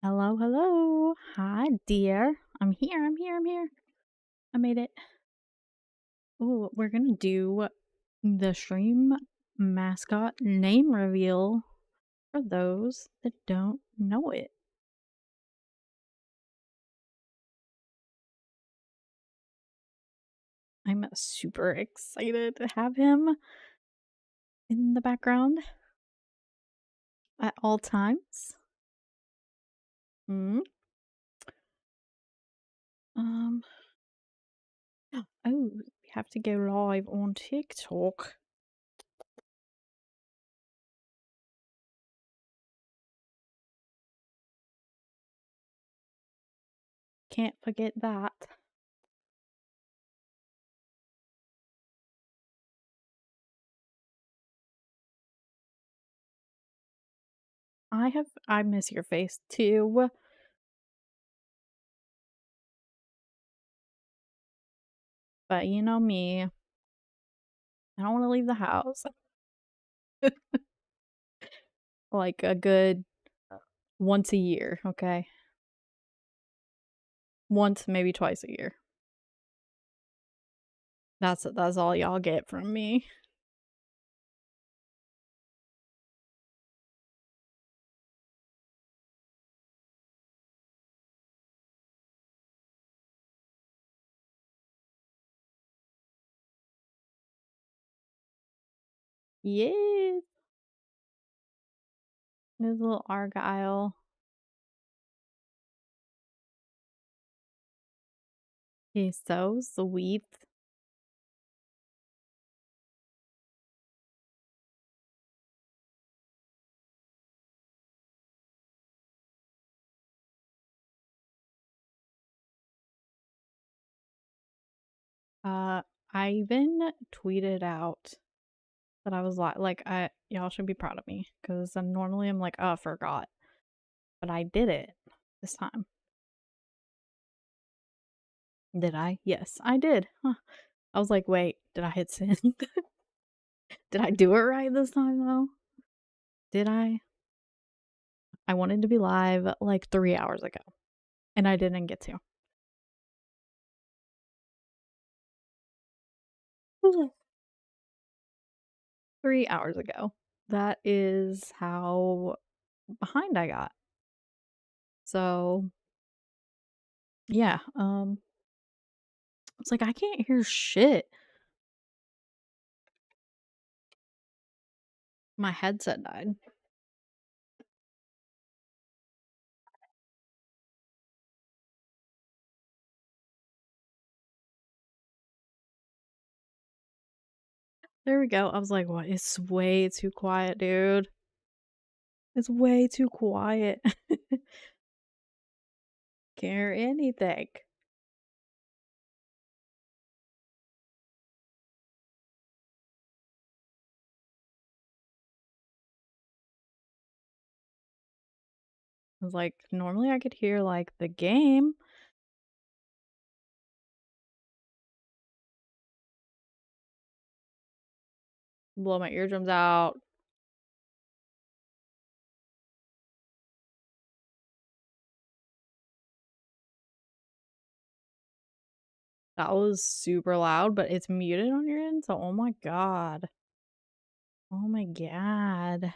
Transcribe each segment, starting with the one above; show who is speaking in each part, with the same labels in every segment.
Speaker 1: Hello, hello. Hi, dear. I'm here. I made it. Ooh, we're gonna do the stream mascot name reveal for those that don't know it. I'm super excited to have him in the background at all times. Hmm. Um. Oh, we have to go live on TikTok. Can't forget that. I miss your face too. But you know me, I don't want to leave the house. Like a good once a year, okay? Once, maybe twice a year. That's all y'all get from me. Yes. His little Argyle. He's so sweet. Uh, I even tweeted out that I was like, y'all should be proud of me because normally I'm like, oh, I forgot, but I did it this time. Did I? Yes, I did. Huh. I was like, wait, did I hit send? Did I do it right this time though? Did I? I wanted to be live like 3 hours ago, and I didn't get to. 3 hours ago. That is how behind I got. So yeah, it's like I can't hear shit. My headset died. There we go. I was like, what? It's way too quiet, dude. It's way too quiet. Can't hear anything. I was like, normally I could hear like the game. Blow my eardrums out. That was super loud, but it's muted on your end, so oh my god. Oh my god.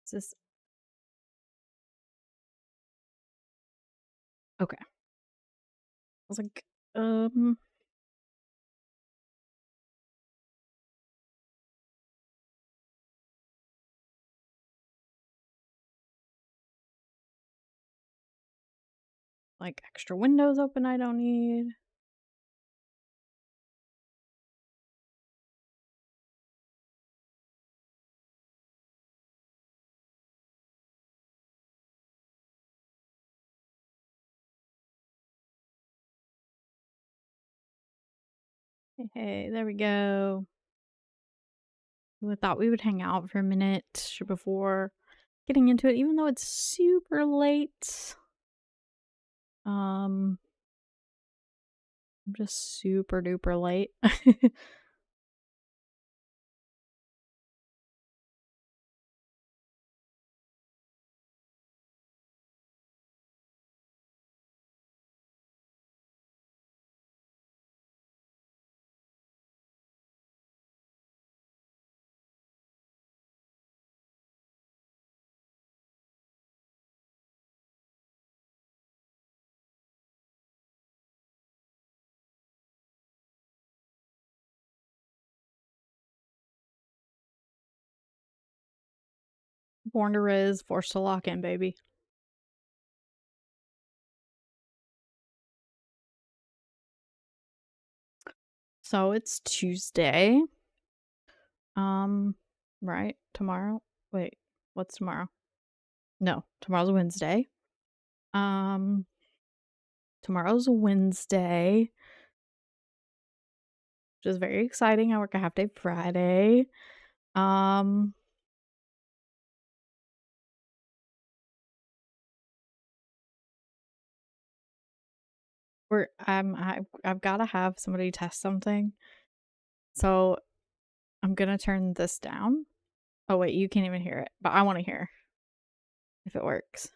Speaker 1: Is this okay? I was like, like extra windows open I don't need. Hey, there we go. We thought we would hang out for a minute before getting into it, even though it's super late. I'm just super duper late. Born to Riz, Forced to Lock In, baby. So it's Tuesday. Right? Tomorrow? Wait, what's tomorrow? No, tomorrow's Wednesday. Tomorrow's Wednesday, which is very exciting. I work a half day Friday. I've got to have somebody test something. So I'm gonna turn this down. Oh wait, you can't even hear it, but I want to hear if it works.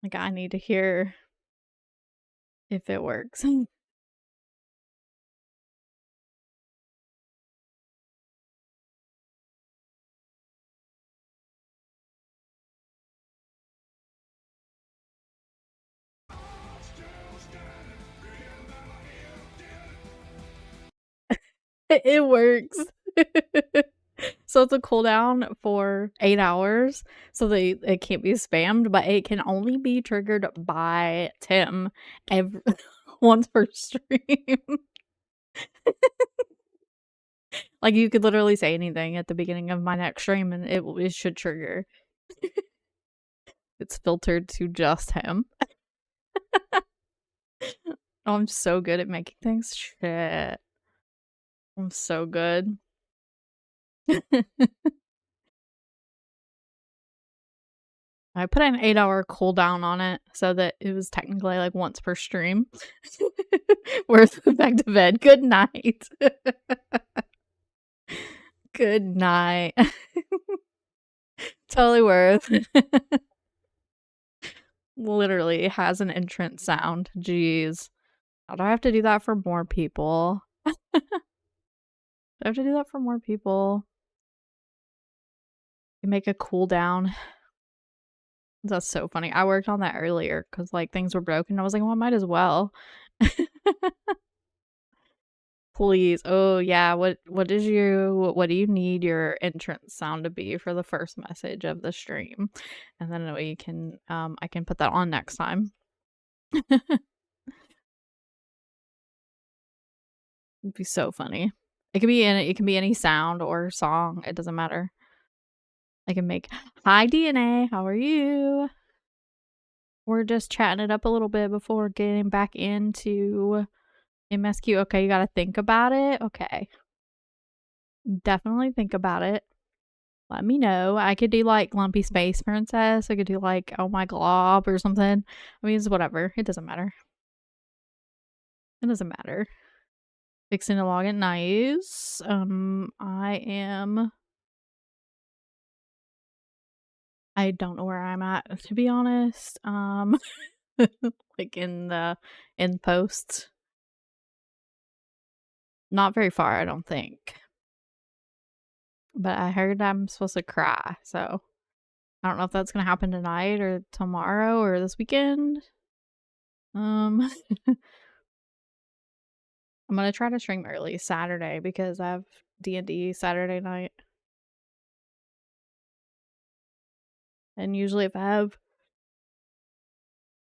Speaker 1: Like, I need to hear if it works. It works. So it's a cooldown for 8 hours, so it can't be spammed, but it can only be triggered by Tim once per stream. Like, you could literally say anything at the beginning of my next stream and it should trigger. It's filtered to just him. Oh, I'm so good at making things. Shit. I'm so good. I put an 8-hour cooldown on it so that it was technically like once per stream. Worth back to bed. Good night. Good night. Totally worth. Literally has an entrance sound. Jeez. How do I have to do that for more people? Do I have to do that for more people? You make a cooldown. That's so funny. I worked on that earlier because like things were broken. I was like, well, I might as well. Please. Oh yeah. What do you need your entrance sound to be for the first message of the stream? And then we can I can put that on next time. It'd be so funny. It can be any sound or song. It doesn't matter. I can make, hi DNA, how are you? We're just chatting it up a little bit before getting back into MSQ. Okay, you gotta think about it. Okay. Definitely think about it. Let me know. I could do like Lumpy Space Princess. I could do like Oh My Glob or something. I mean, it's whatever. It doesn't matter. It doesn't matter. Fixing to log in. Nice. I don't know where I'm at, to be honest. Like in posts. Not very far, I don't think. But I heard I'm supposed to cry, so I don't know if that's gonna happen tonight or tomorrow or this weekend. I'm gonna try to stream early Saturday because I have D&D Saturday night. And usually if I have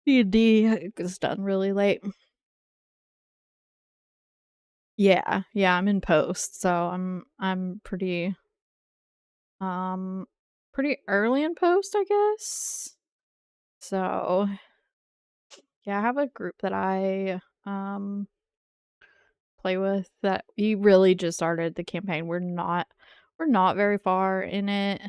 Speaker 1: D&D, it's done really late. Yeah, I'm in post, so I'm pretty early in post, I guess. So yeah, I have a group that I play with that we really just started the campaign. We're not very far in it.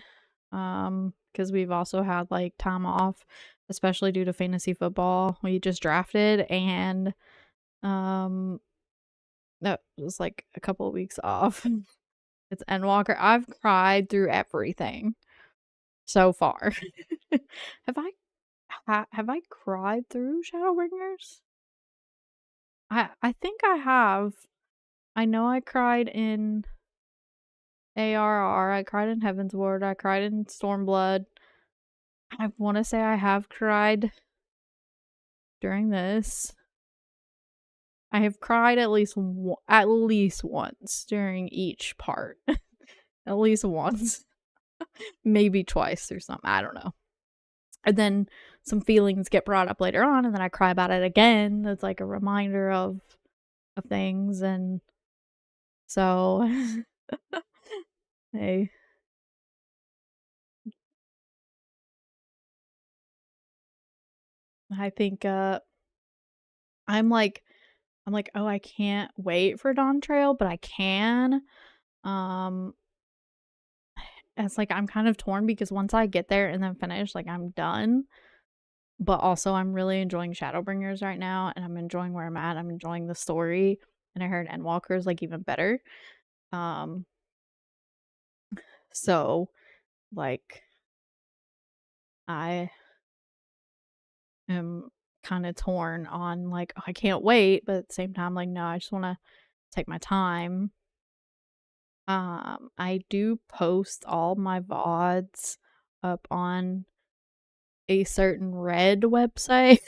Speaker 1: Because we've also had like time off, especially due to fantasy football. We just drafted and that was like a couple of weeks off. It's Endwalker. I've cried through everything so far. Have I cried through Shadowbringers? I think I have. I know I cried in ARR. I cried in Heaven's Ward. I cried in Stormblood. I want to say I have cried during this. I have cried at least once during each part. at least once, maybe twice or something. I don't know. And then some feelings get brought up later on, and then I cry about it again. It's like a reminder of things, and so hey, I think I'm like oh, I can't wait for Dawn Trail, but I can. Um, it's like I'm kind of torn because once I get there and then finish, like I'm done. But also, I'm really enjoying Shadowbringers right now, and I'm enjoying where I'm at. I'm enjoying the story, and I heard Endwalker is like even better. Um, so like I am kind of torn on like, oh, I can't wait, but at the same time, like, no, I just want to take my time. I do post all my VODs up on a certain red website.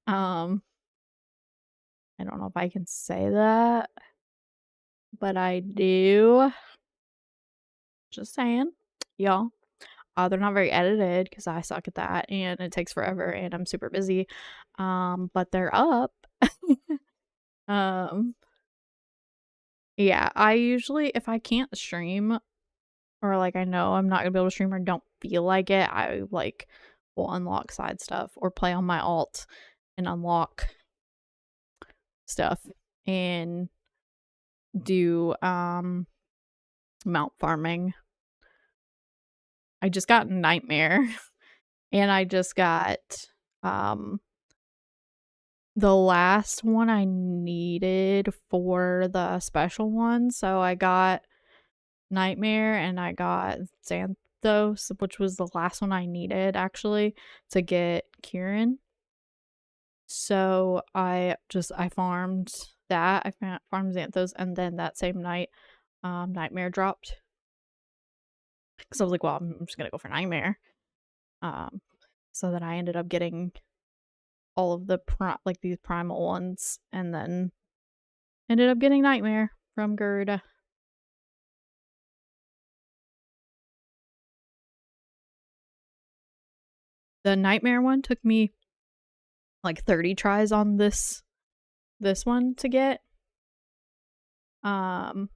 Speaker 1: um, I don't know if I can say that, but I do. Just saying, y'all. They're not very edited because I suck at that, and it takes forever, and I'm super busy. But they're up. um, yeah, I usually, if I can't stream or like I know I'm not gonna be able to stream or don't feel like it, I like will unlock side stuff or play on my alt and unlock stuff and do mount farming. I just got Nightmare and I just got the last one I needed for the special one. So I got Nightmare and I got Xanthos, which was the last one I needed actually to get Kieran. So I farmed that. I farmed Xanthos, and then that same night, Nightmare dropped. Because I was like, well, I'm just gonna go for Nightmare. So that I ended up getting all of the these primal ones, and then ended up getting Nightmare from Garuda. The Nightmare one took me like 30 tries on this one to get. Let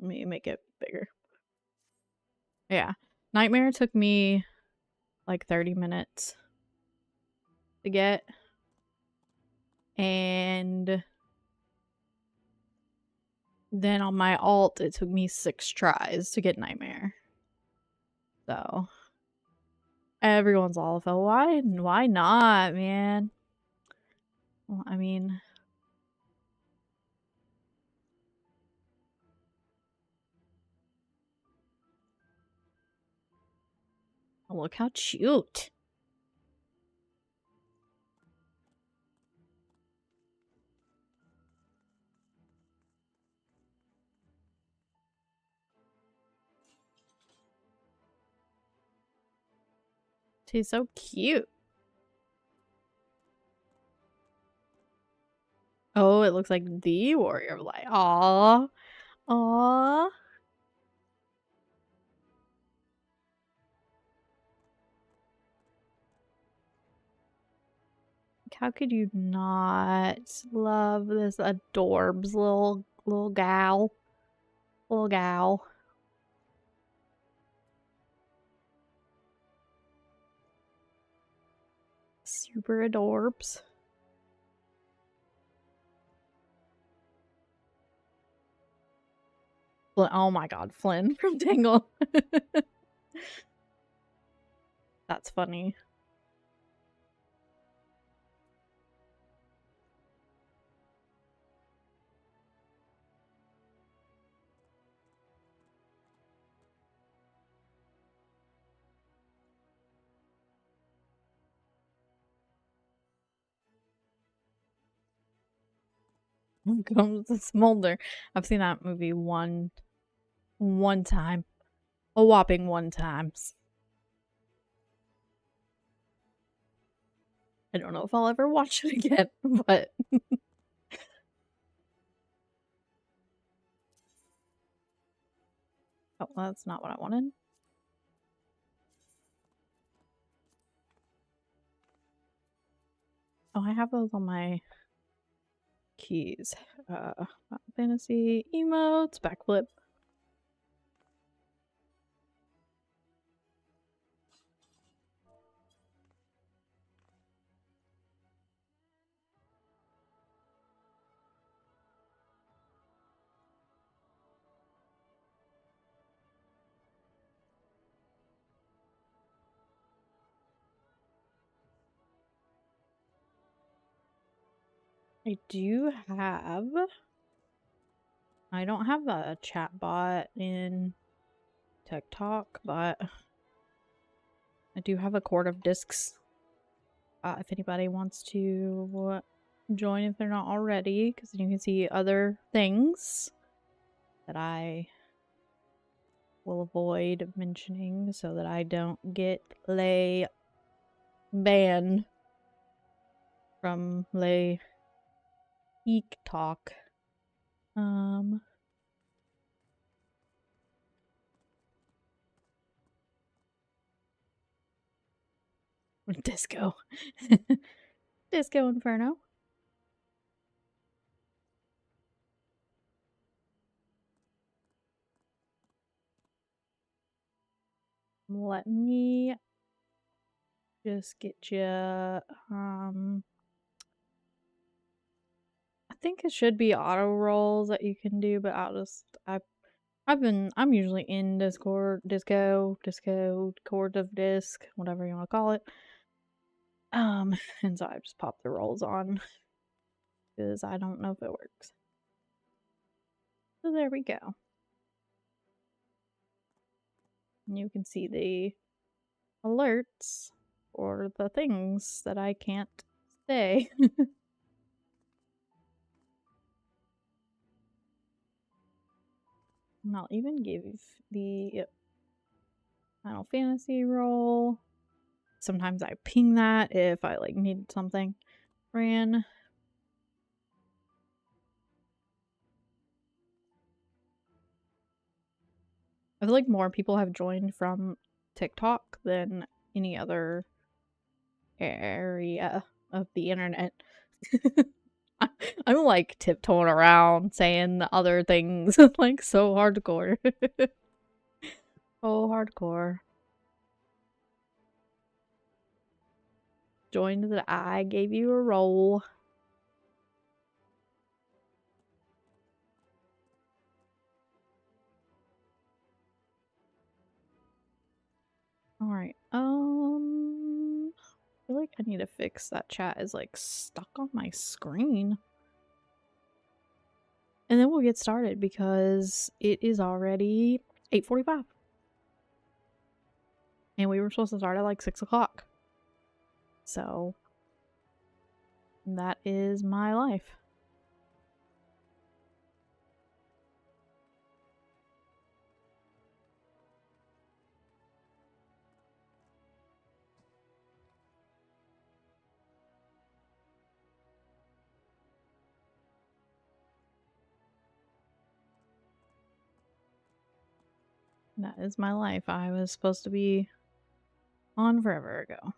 Speaker 1: me make it bigger. Yeah. Nightmare took me like 30 minutes to get. And then on my alt, it took me 6 tries to get Nightmare. So everyone's all felt, why not, man? Well, I mean, look how cute. She's so cute. Oh, it looks like the Warrior of Light. Aww. Aww. How could you not love this adorbs little gal? Little gal. Super adorbs. Oh my god, Flynn from Tangle. That's funny. Comes the smolder. I've seen that movie one time. A whopping 1 time. I don't know if I'll ever watch it again, but Oh, well, that's not what I wanted. Oh, I have those on my keys. Fantasy, emotes, backflip. I do have. I don't have a chat bot in TikTok, but I do have a cord of discs. If anybody wants to join, if they're not already, because then you can see other things that I will avoid mentioning so that I don't get lay banned from lay geek talk. Disco. Disco Inferno. Let me just get you, I think it should be auto rolls that you can do, but I'm usually in Discord, Disco, Cord of Disc, whatever you want to call it. And so I just pop the rolls on because I don't know if it works. So there we go. And you can see the alerts or the things that I can't say. And I'll even give the Final Fantasy roll. Sometimes I ping that if I like need something ran. I feel like more people have joined from TikTok than any other area of the internet. I'm like tiptoeing around saying the other things like so hardcore. So hardcore. Joined that I gave you a roll. Alright, I feel like I need to fix that chat is like stuck on my screen. And then we'll get started because it is already 8:45. And we were supposed to start at like 6 o'clock. So that is my life. That is my life. I was supposed to be on forever ago.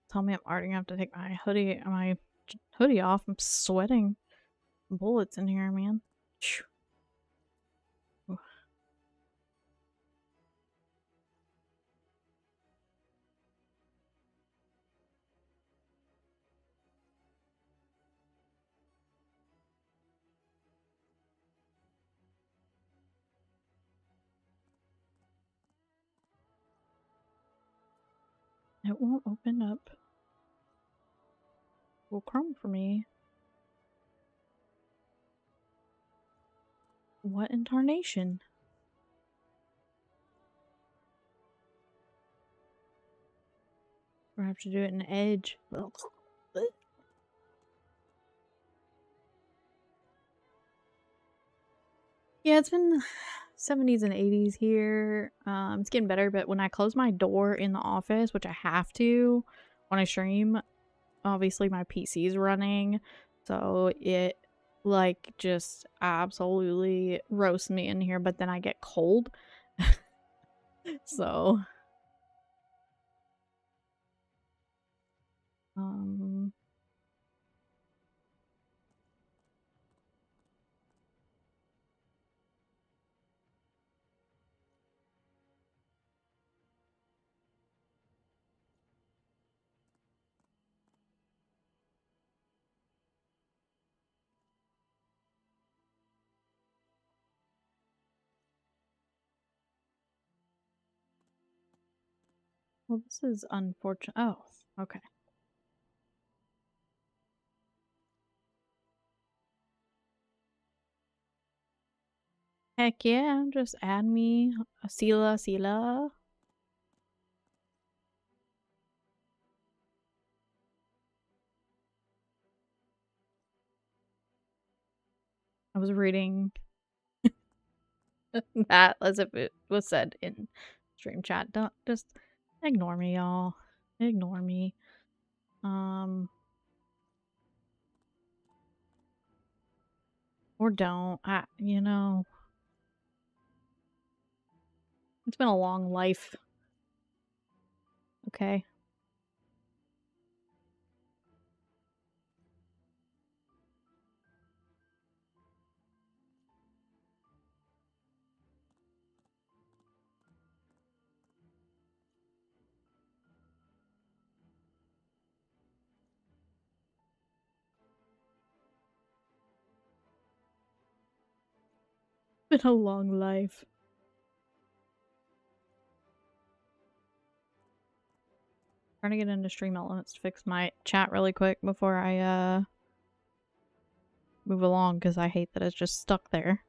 Speaker 1: Tell me I'm already gonna have to take my hoodie off. I'm sweating bullets in here, man. It won't open up Google Chrome for me. What in tarnation? We're gonna have to do it in Edge. Yeah, it's been 70s and 80s here. It's getting better, but when I close my door in the office, which I have to when I stream, obviously my PC is running, so it like just absolutely roasts me in here, but then I get cold. So, um well, this is unfortunate. Oh, okay. Heck yeah, just add me, Ahsila Sila. I was reading that as if it was said in stream chat. Don't just ignore me, y'all. Ignore me. Or don't. You know, it's been a long life. Okay. Been a long life. Trying to get into Stream Elements to fix my chat really quick before I move along because I hate that it's just stuck there.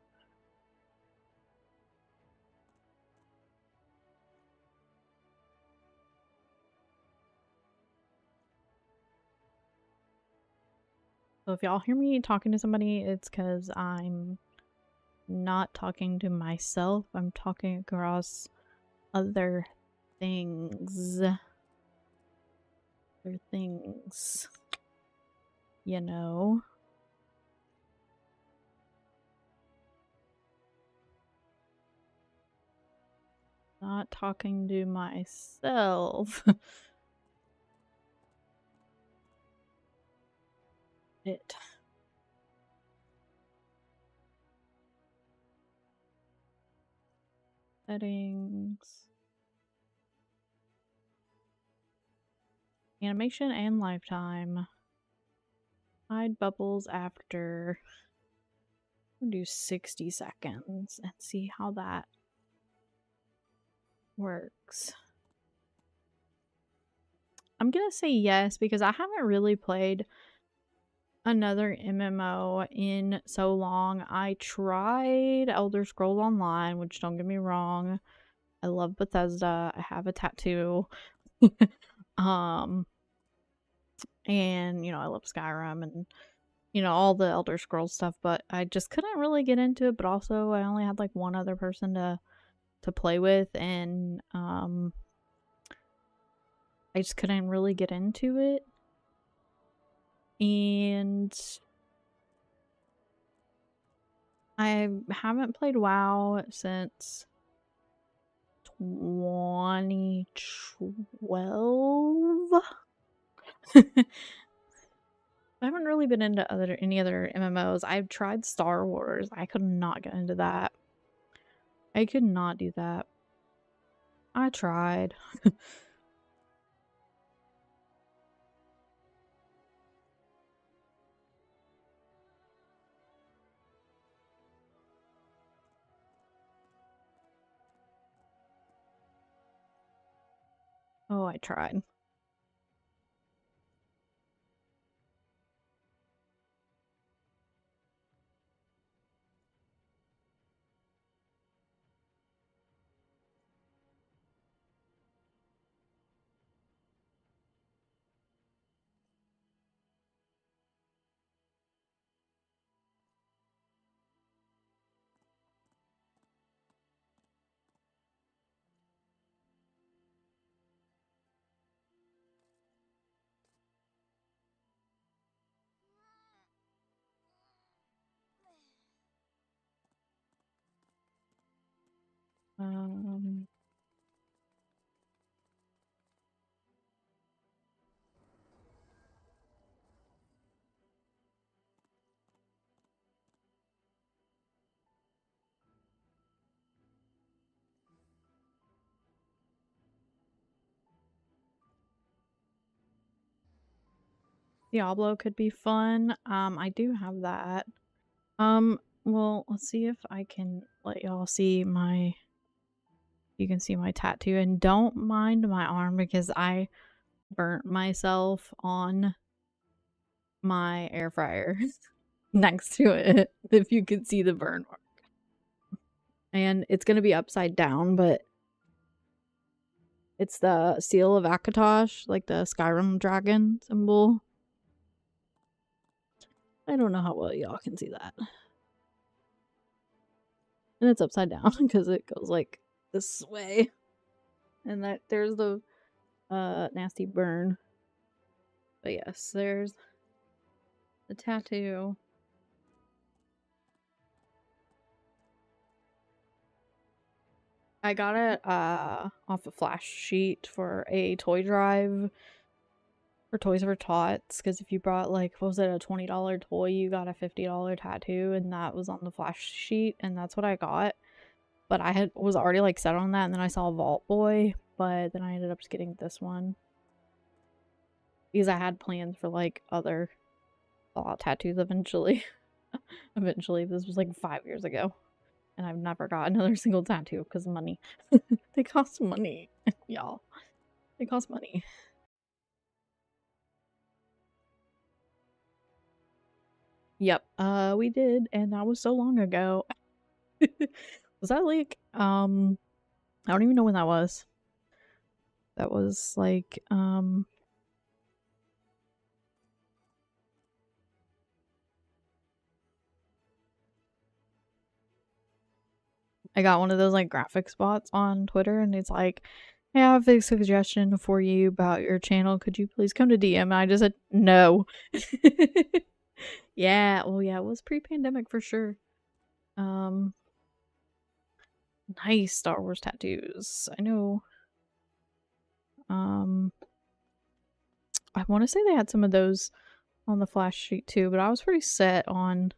Speaker 1: So if y'all hear me talking to somebody, it's because I'm not talking to myself. I'm talking across other things. Other things. You know? Not talking to myself. It. Settings. Animation and lifetime. Hide bubbles after. We'll do 60 seconds and see how that works. I'm gonna say yes because I haven't really played another MMO in so long. I tried Elder Scrolls Online, which don't get me wrong, I love Bethesda. I have a tattoo. And you know, I love Skyrim and you know, all the Elder Scrolls stuff, but I just couldn't really get into it, but also I only had like one other person to play with and I just couldn't really get into it. And I haven't played WoW since 2012. I haven't really been into any other MMOs. I've tried Star Wars. I could not get into that. I could not do that. I tried. Oh, I tried. Um, Diablo could be fun. I do have that. Well, let's see if I can let y'all see my, you can see my tattoo, and don't mind my arm because I burnt myself on my air fryer next to it, if you can see the burn mark. And it's gonna be upside down, but it's the seal of Akatosh, like the Skyrim dragon symbol. I don't know how well y'all can see that. And it's upside down because it goes like this way. And that there's the nasty burn. But yes, there's the tattoo. I got it off a flash sheet for a toy drive for Toys for Tots, because if you brought like, what was it, a $20 toy, you got a $50 tattoo, and that was on the flash sheet, and that's what I got. But I was already like set on that, and then I saw Vault Boy, but then I ended up just getting this one because I had plans for like other Fallout tattoos eventually. Eventually, this was like 5 years ago, and I've never got another single tattoo because of money. They cost money, y'all. They cost money. Yep, we did, and that was so long ago. Was that like, I don't even know when that was. That was like, I got one of those like graphic spots on Twitter, and it's like, hey, I have a suggestion for you about your channel. Could you please come to DM? And I just said no. Yeah, well, yeah, it was pre-pandemic for sure. Nice Star Wars tattoos. I know. I want to say they had some of those on the flash sheet too, but I was pretty set on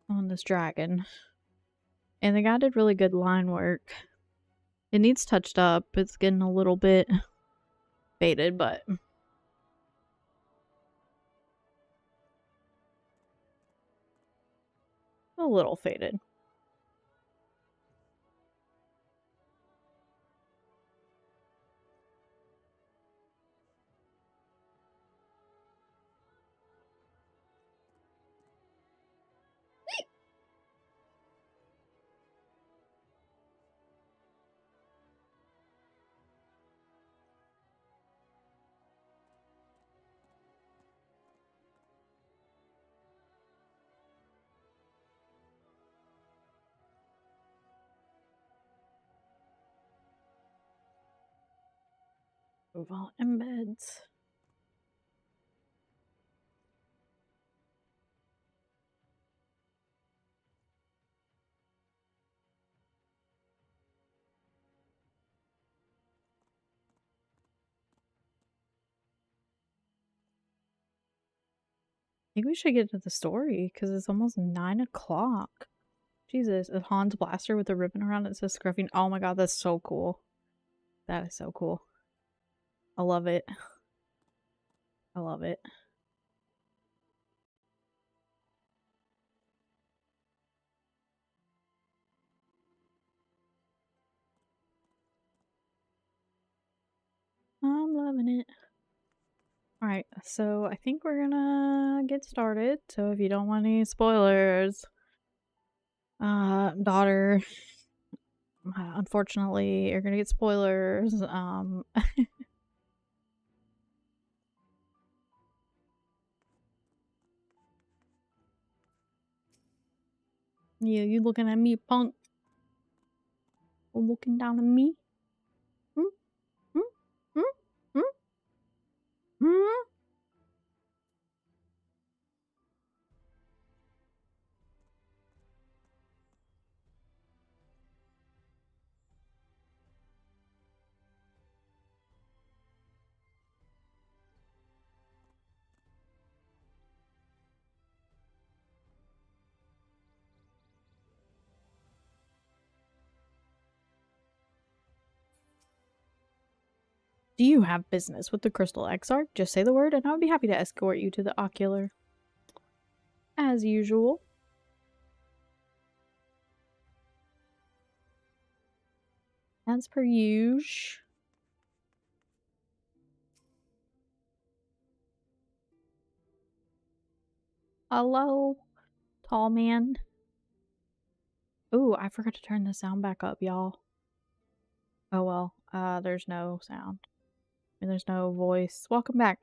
Speaker 1: this dragon. And the guy did really good line work. It needs touched up. It's getting a little bit faded, but a little faded. Well, embeds. I think we should get to the story because it's almost 9 o'clock. Jesus, a Han's blaster with a ribbon around it says Scruffy. Oh my god, that's so cool. That is so cool. I love it. I love it. I'm loving it. Alright, so I think we're gonna get started. So if you don't want any spoilers, daughter, unfortunately, you're gonna get spoilers. Yeah, you looking at me, punk? Looking down at me? Hmm? Hmm? Hmm? Hmm? Hmm? Do you have business with the Crystal Exarch? Just say the word and I would be happy to escort you to the ocular. As usual. As per usual. Hello, tall man. Ooh, I forgot to turn the sound back up, y'all. Oh well, there's no sound. And there's no voice. Welcome back.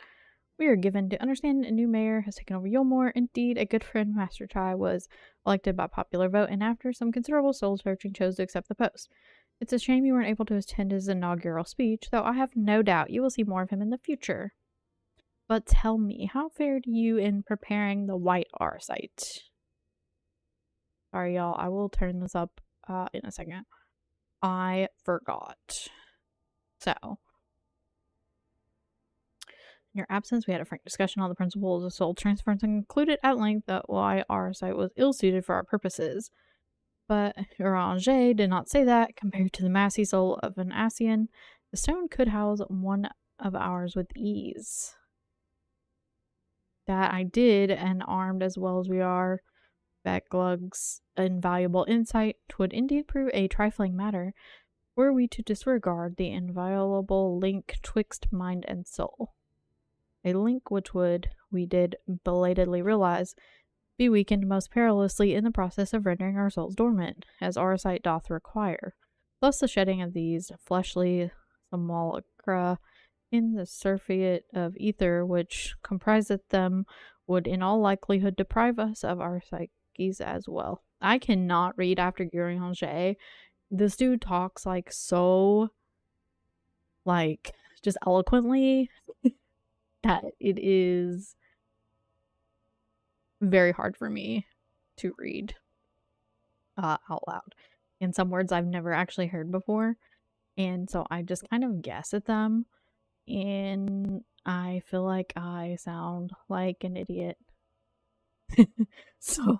Speaker 1: We are given to understand a new mayor has taken over Yulmore. Indeed, a good friend, Master Chai, was elected by popular vote, and after some considerable soul searching, chose to accept the post. It's a shame you weren't able to attend his inaugural speech, though I have no doubt you will see more of him in the future. But tell me, how fared you in preparing the White R site? Sorry, y'all. I will turn this up in a second. I forgot. So, in your absence, we had a frank discussion on the principles of soul transference and concluded at length that while our site was ill-suited for our purposes. But Ranger did not say that. Compared to the massy soul of an Asian, the stone could house one of ours with ease. That I did, and armed as well as we are, Becklug's invaluable insight would indeed prove a trifling matter were we to disregard the inviolable link twixt mind and soul. A link which would, we did belatedly realize, be weakened most perilously in the process of rendering our souls dormant, as our sight doth require. Thus the shedding of these fleshly simulacra in the surfeit of ether which compriseth them would in all likelihood deprive us of our psyches as well. I cannot read after Gurianger. This dude talks like so, like, just eloquently that it is very hard for me to read out loud. And some words I've never actually heard before. And so I just kind of guess at them. And I feel like I sound like an idiot. So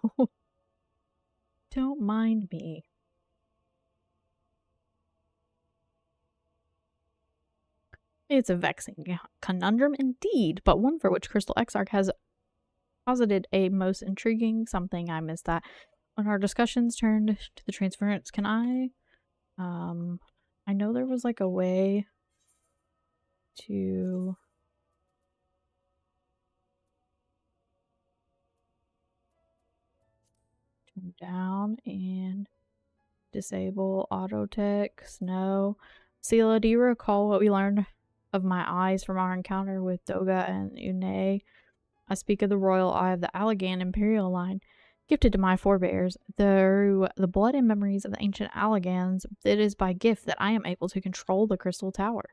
Speaker 1: don't mind me. It's a vexing conundrum indeed, but one for which Crystal Exarch has posited a most intriguing something. I missed that. When our discussions turned to the transference, can I know there was like a way to turn down and disable auto text. No. Sila, do you recall what we learned of my eyes from our encounter with Doga and Une? I speak of the royal eye of the Allegan imperial line, gifted to my forebears. Through the blood and memories of the ancient Allegans, it is by gift that I am able to control the crystal tower.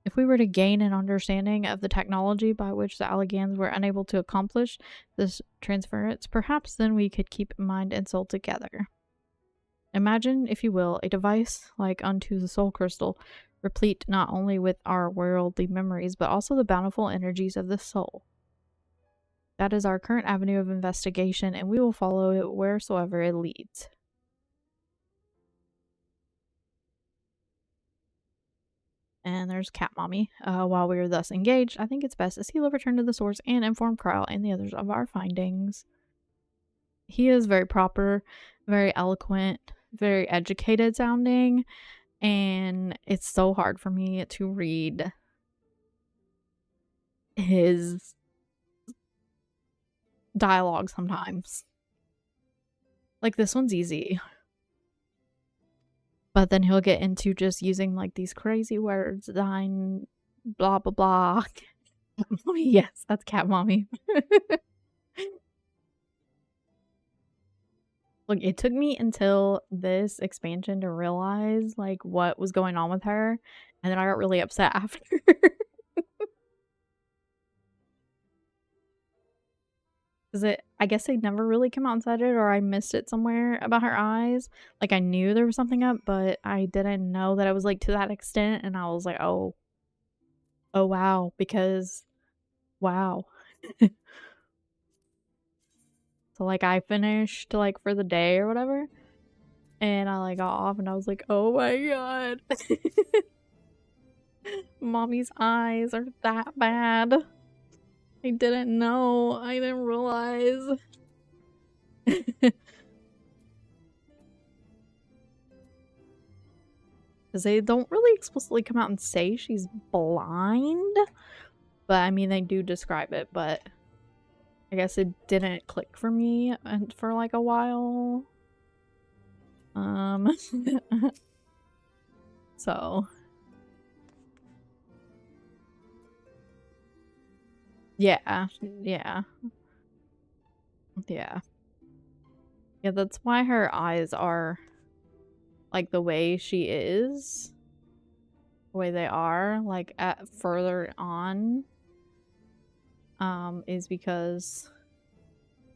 Speaker 1: If we were to gain an understanding of the technology by which the Allegans were unable to accomplish this transference, perhaps then we could keep mind and soul together. Imagine, if you will, a device like unto the soul crystal, replete not only with our worldly memories, but also the bountiful energies of the soul. That is our current avenue of investigation, and we will follow it wheresoever it leads. And there's Cat Mommy. While we are thus engaged, I think it's best as Ahsila return to the source and inform Kyle and the others of our findings. He is very proper, very eloquent, very educated sounding, and it's so hard for me to read his dialogue sometimes. Like, this one's easy. But then he'll get into just using like these crazy words, thine, blah, blah, blah. Mommy, yes, that's Cat Mommy. Look, it took me until this expansion to realize like what was going on with her, and then I got really upset after. Because I guess they never really come out and said it, or I missed it somewhere about her eyes. Like, I knew there was something up, but I didn't know that it was like to that extent, and I was like, oh wow, because wow. So like I finished like for the day or whatever, And I like got off and I was like, oh my god. Mommy's eyes are that bad. I didn't know. I didn't realize. Because they don't really explicitly come out and say she's blind. But I mean, they do describe it, but I guess it didn't click for me for like a while. So yeah, yeah. Yeah. Yeah, that's why her eyes are like the way she is. The way they are, like at further on. Is because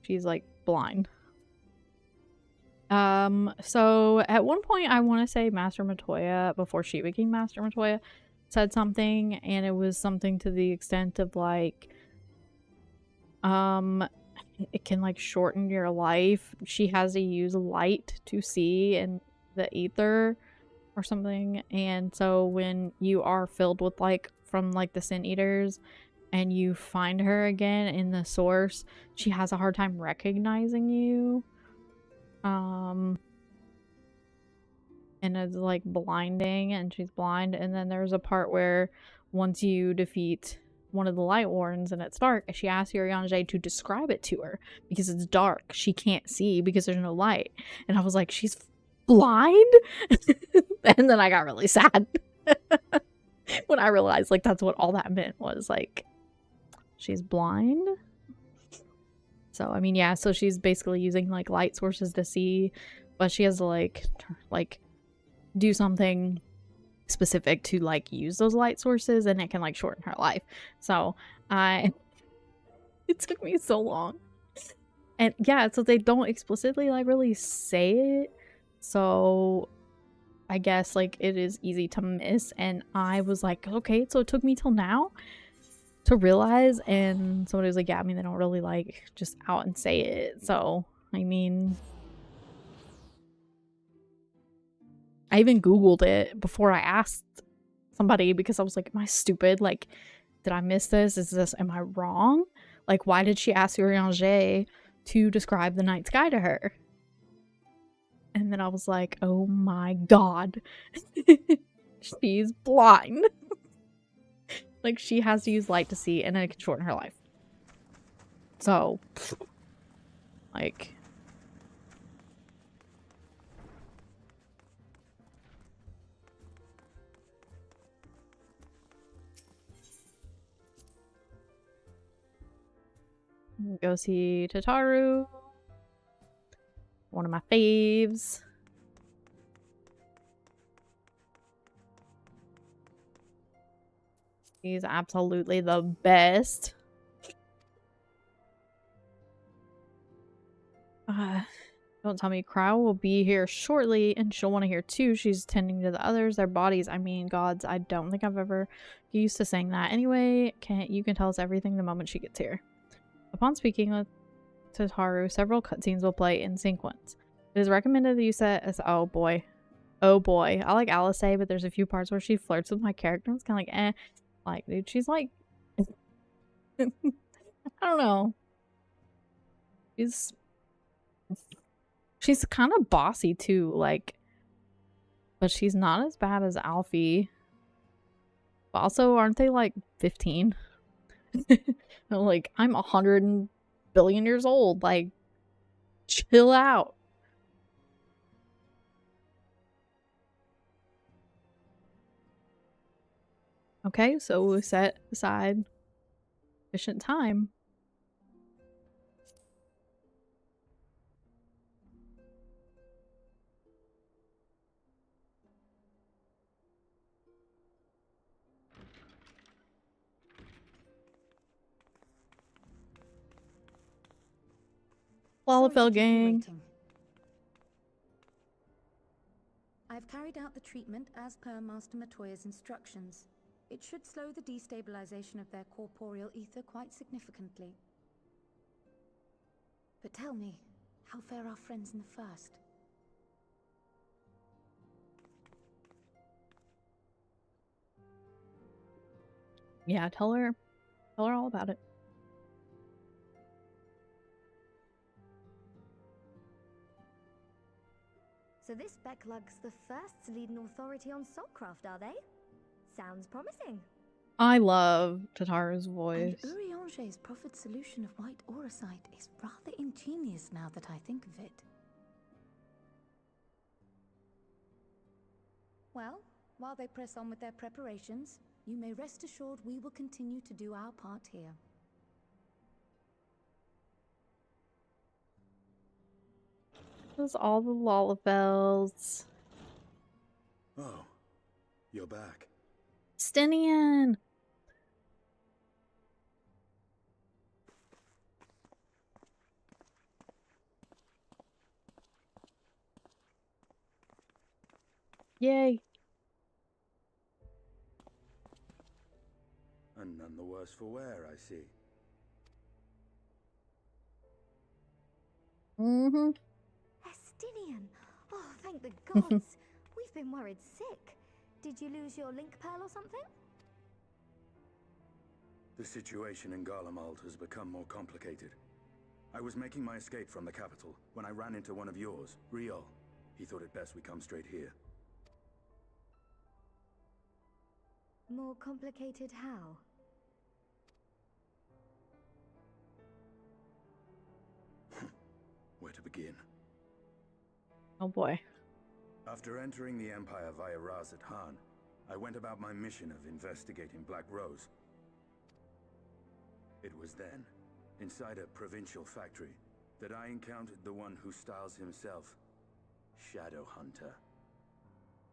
Speaker 1: she's like blind. So at one point I want to say Master Matoya, before she became Master Matoya, said something, and it was something to the extent of like, it can like shorten your life. She has to use light to see in the ether or something, and so when you are filled with like from like the Sin Eaters and you find her again in the source, she has a hard time recognizing you. And it's like blinding, and she's blind. And then there's a part where once you defeat one of the light wardens and it's dark, she asks Urianger to describe it to her because it's dark. She can't see because there's no light. And I was like, she's blind? And then I got really sad when I realized like that's what all that meant, was like she's blind. So I mean, yeah, so she's basically using like light sources to see, but she has to like do something specific to like use those light sources, and it can like shorten her life. So it took me so long. And yeah, so they don't explicitly like really say it, so I guess like it is easy to miss. And I was like, okay, so it took me till now to realize. And somebody was like, yeah, I mean, they don't really like just out and say it. So I mean, I even Googled it before I asked somebody, because I was like, am I stupid? Like, did I miss this? Am I wrong? Like, why did she ask Urianger to describe the night sky to her? And then I was like, oh my god. She's blind. Like, she has to use light to see, and then it can shorten her life. So, like... Go see Tataru. One of my faves. He's absolutely the best. Don't tell me Crow will be here shortly, and she'll want to hear too. She's tending to the others, their bodies. I mean, gods, I don't think I've ever used to saying that. Anyway, you can tell us everything the moment she gets here. Upon speaking with Tataru, several cutscenes will play in sequence. It is recommended that you set as— oh boy. Oh boy. I like Alice, but there's a few parts where she flirts with my character. It's kind of like, eh. Like, dude, she's like... I don't know. She's kind of bossy too, like... But she's not as bad as Alfie. But also, aren't they like 15? Like, I'm 100 billion years old. Like, chill out. Okay, so we set aside sufficient time. Lalafell gang.
Speaker 2: I've carried out the treatment as per Master Matoya's instructions. It should slow the destabilization of their corporeal ether quite significantly. But tell me, how fare our friends in the first?
Speaker 1: Yeah, tell her all about it.
Speaker 3: So this Becklug's the first to lead an authority on soulcraft, are they? Sounds promising.
Speaker 1: I love Tataru's
Speaker 2: And
Speaker 1: voice.
Speaker 2: Urianger's proffered solution of white aurosite is rather ingenious now that I think of it. Well, while they press on with their preparations, you may rest assured we will continue to do our part here.
Speaker 1: There's all the Lalafels.
Speaker 4: Oh, you're back.
Speaker 1: Stinian! Yay.
Speaker 4: And none the worse for wear, I see.
Speaker 1: Mm-hmm.
Speaker 3: Estinian! Oh, thank the gods! We've been worried sick. Did you lose your link pearl or something?
Speaker 4: The situation in Garlemald has become more complicated. I was making my escape from the capital when I ran into one of yours, Riol. He thought it best we come straight here.
Speaker 3: More complicated how?
Speaker 4: Where to begin?
Speaker 1: Oh boy.
Speaker 4: After entering the Empire via Razat Han, I went about my mission of investigating Black Rose. It was then, inside a provincial factory, that I encountered the one who styles himself Shadow Hunter.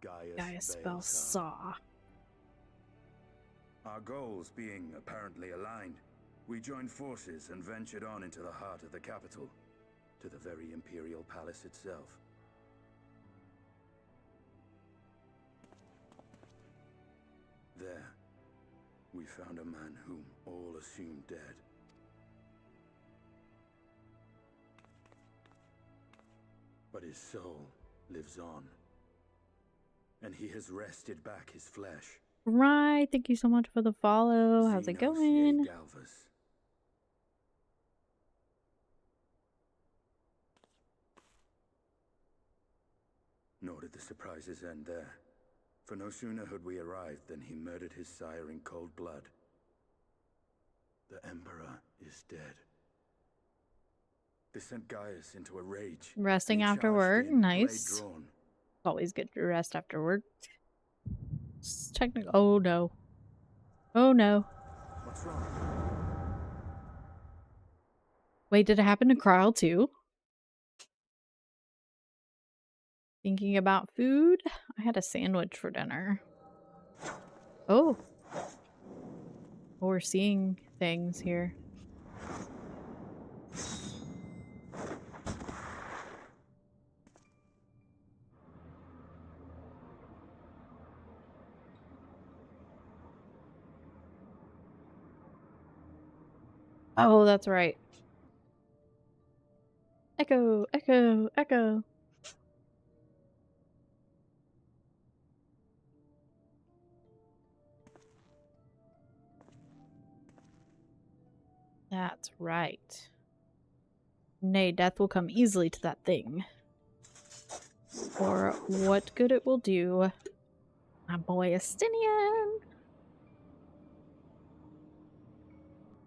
Speaker 4: Gaius
Speaker 1: Belsar.
Speaker 4: Our goals being apparently aligned, we joined forces and ventured on into the heart of the capital, to the very Imperial Palace itself. There, we found a man whom all assumed dead. But his soul lives on, and he has wrested back his flesh.
Speaker 1: Right, thank you so much for the follow. How's it going?
Speaker 4: Galvus. Nor did the surprises end there. For no sooner had we arrived than he murdered his sire in cold blood. The Emperor is dead. This sent Gaius into a rage.
Speaker 1: Resting after work, nice. Always good to rest after work. It's technical. Oh no. Oh no.
Speaker 4: What's wrong?
Speaker 1: Wait, did it happen to Krile too? Thinking about food? I had a sandwich for dinner. Oh. We're seeing things here. Oh, that's right. Echo, echo, echo. That's right. Nay, death will come easily to that thing. For what good it will do. My boy Estinian.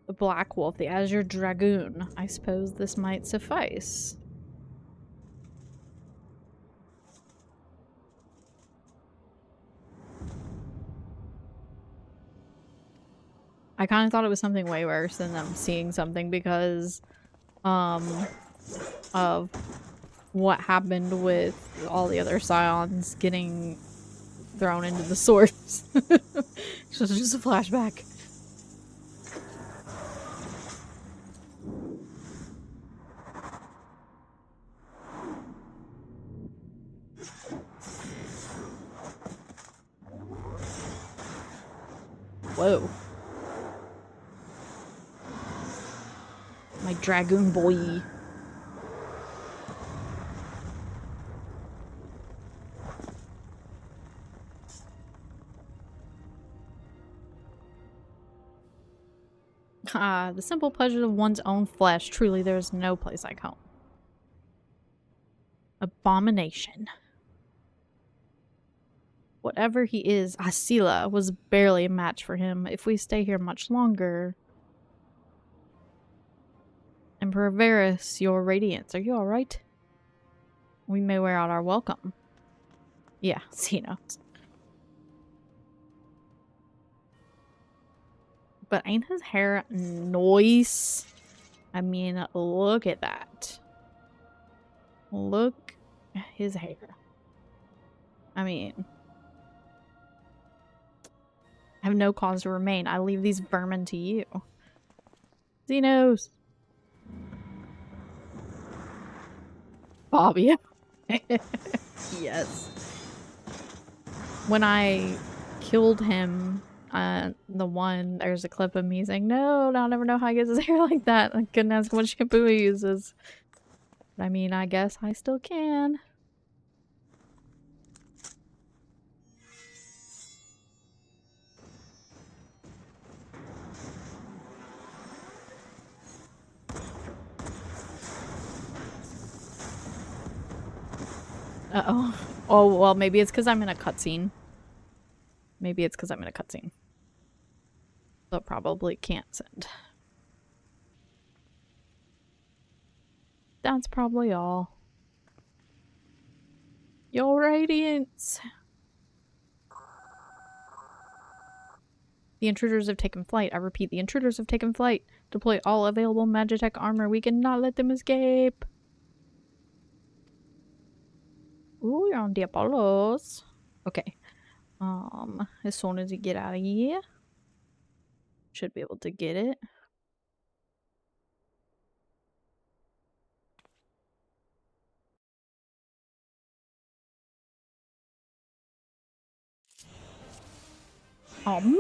Speaker 1: The Black Wolf, the Azure Dragoon. I suppose this might suffice. I kind of thought it was something way worse than them seeing something because of what happened with all the other Scions getting thrown into the swords. So it's just a flashback. Whoa. My dragoon boy. Ah, the simple pleasure of one's own flesh. Truly, there is no place like home. Abomination. Whatever he is, Ahsila was barely a match for him. If we stay here much longer... Emperor Varys, your radiance. Are you alright? We may wear out our welcome. Yeah, see notes. But ain't his hair nice? I mean, look at that. Look at his hair. I mean... I have no cause to remain. I leave these vermin to you. Xenos! Fabio. Yes. When I killed him, there's a clip of me saying, no, I'll never know how he gets his hair like that. I couldn't ask what shampoo he uses. But I mean, I guess I still can. Uh-oh. Oh, well, maybe it's because I'm in a cutscene. Maybe it's because I'm in a cutscene. So probably can't send. That's probably all. Your radiance! The intruders have taken flight. I repeat, the intruders have taken flight. Deploy all available Magitech armor. We cannot let them escape. Ooh, you're on Diabolos. Okay. As soon as you get out of here, should be able to get it. Oh man!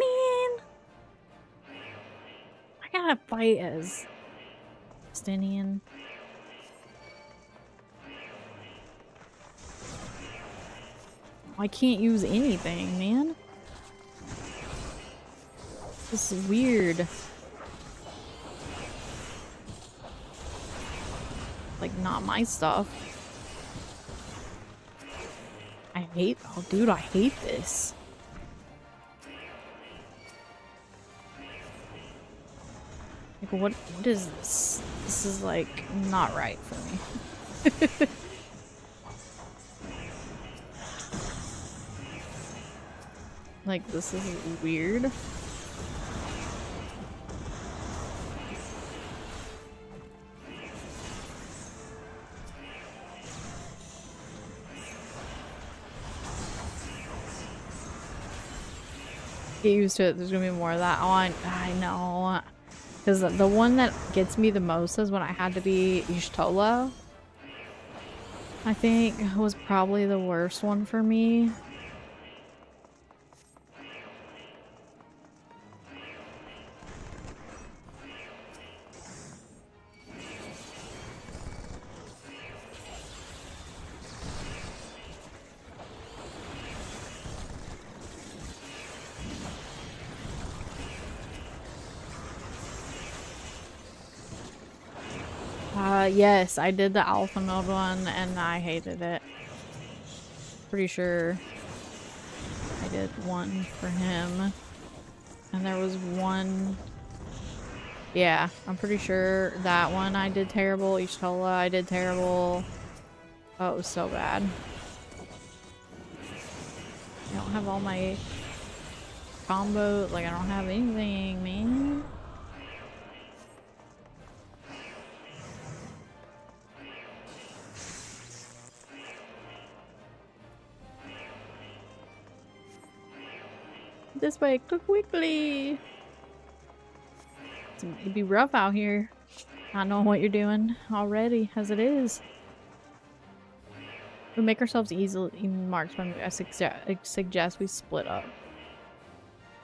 Speaker 1: I gotta fight as Justinian. I can't use anything, man. This is weird. Like, not my stuff. Oh dude, I hate this. Like, what is this? This is, like, not right for me. Like, this is weird. Get used to it. There's gonna be more of that. Oh, I know. Because the one that gets me the most is when I had to be Y'shtola. I think was probably the worst one for me. Yes, I did the alpha mode one and I hated it. Pretty sure I did one for him. And there was one... Yeah, I'm pretty sure that one I did terrible. Y'shtola, I did terrible. Oh, it was so bad. I don't have all my combos. Like, I don't have anything, man. This way, quickly! It'd be rough out here. Not knowing what you're doing already, as it is. We make ourselves easily marked when I suggest we split up.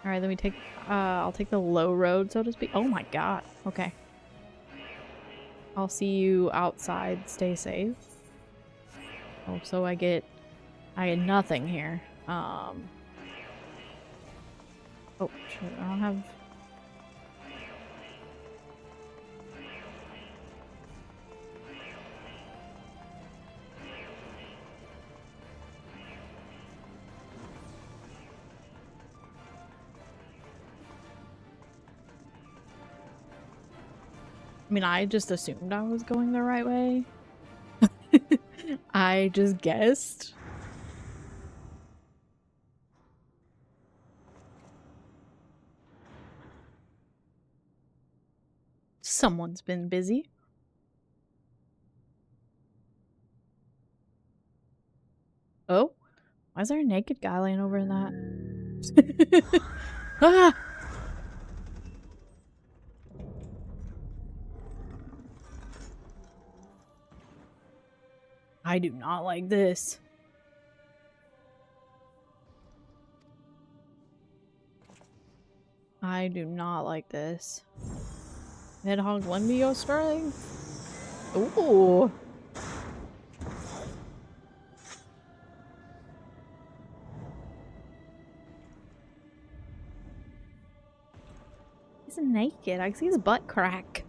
Speaker 1: Alright, then we take, I'll take the low road, so to speak. Oh my god. Okay. I'll see you outside. Stay safe. Oh, so I get nothing here. Oh, shit, I don't have... mean, I just assumed I was going the right way. I just guessed. Someone's been busy. Oh, why is there a naked guy laying over in that? Ah! I do not like this. I do not like this. Hedgehog, lend me your strength. Ooh. He's naked. I can see his butt crack.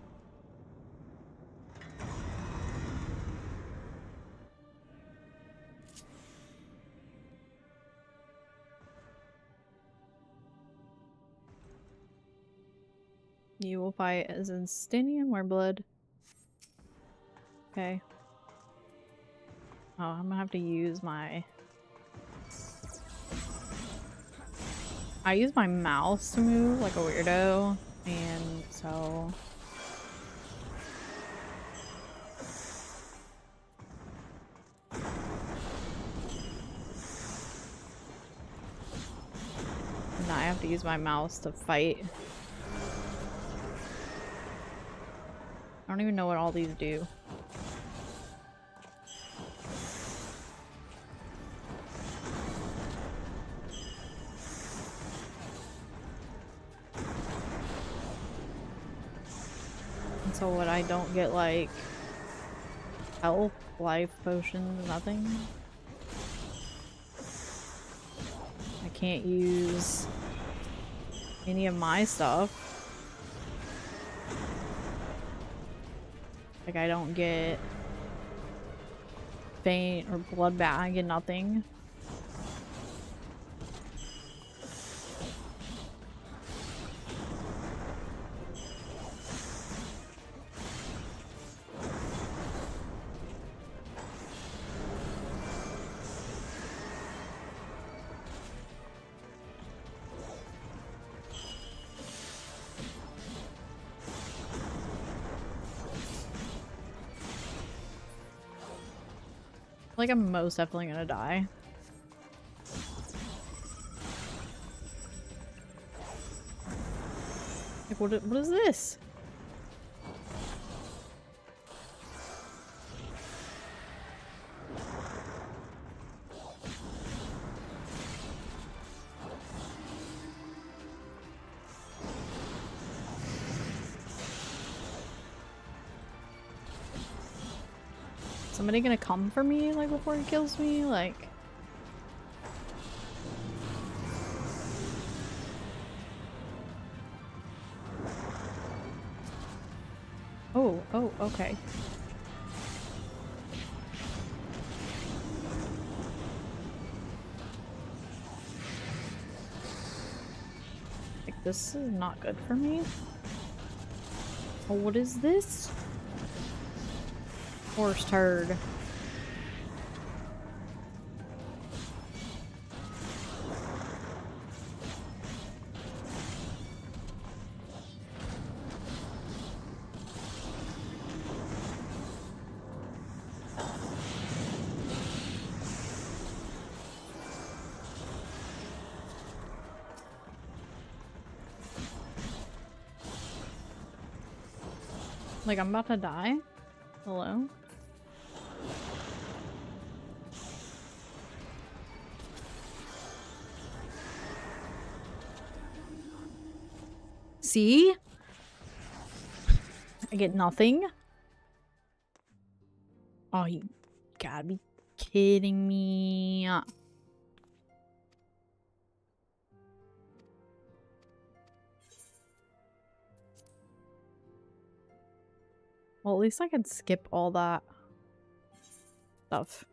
Speaker 1: You will fight as Instinium or blood. Okay. Oh, I'm gonna have to use my... I use my mouse to move like a weirdo, and so... Now I have to use my mouse to fight. I don't even know what all these do. And so what, I don't get like health, life potions, nothing? I can't use any of my stuff. Like, I don't get faint or blood bath. I get nothing. Like, I'm most definitely gonna die. Like, what is this? Somebody gonna come for me, like, before he kills me? Like... Oh, okay. Like, this is not good for me. Oh, what is this? Horse turd. Like, I'm about to die? Hello? See? I get nothing? Oh, you gotta be kidding me. Well, at least I could skip all that stuff.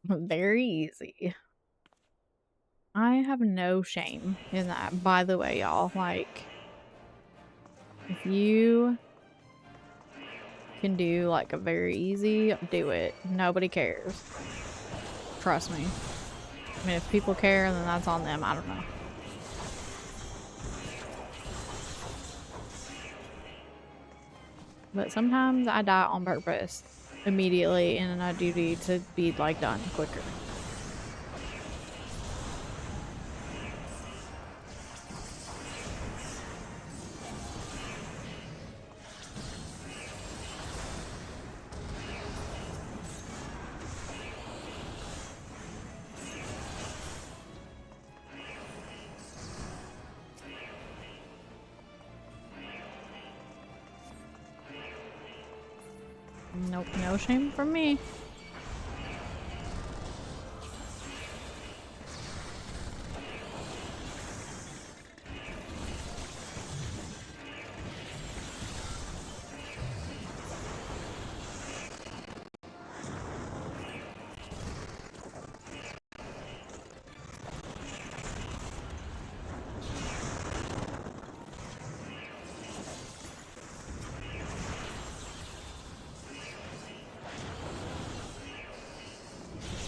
Speaker 1: Very easy. I have no shame in that, by the way, y'all. Like, if you can do like a very easy, do it. Nobody cares. Trust me. I mean, if people care, then that's on them. I don't know. But sometimes I die on purpose immediately, and I do need to be like done quicker. Nope, no shame from me.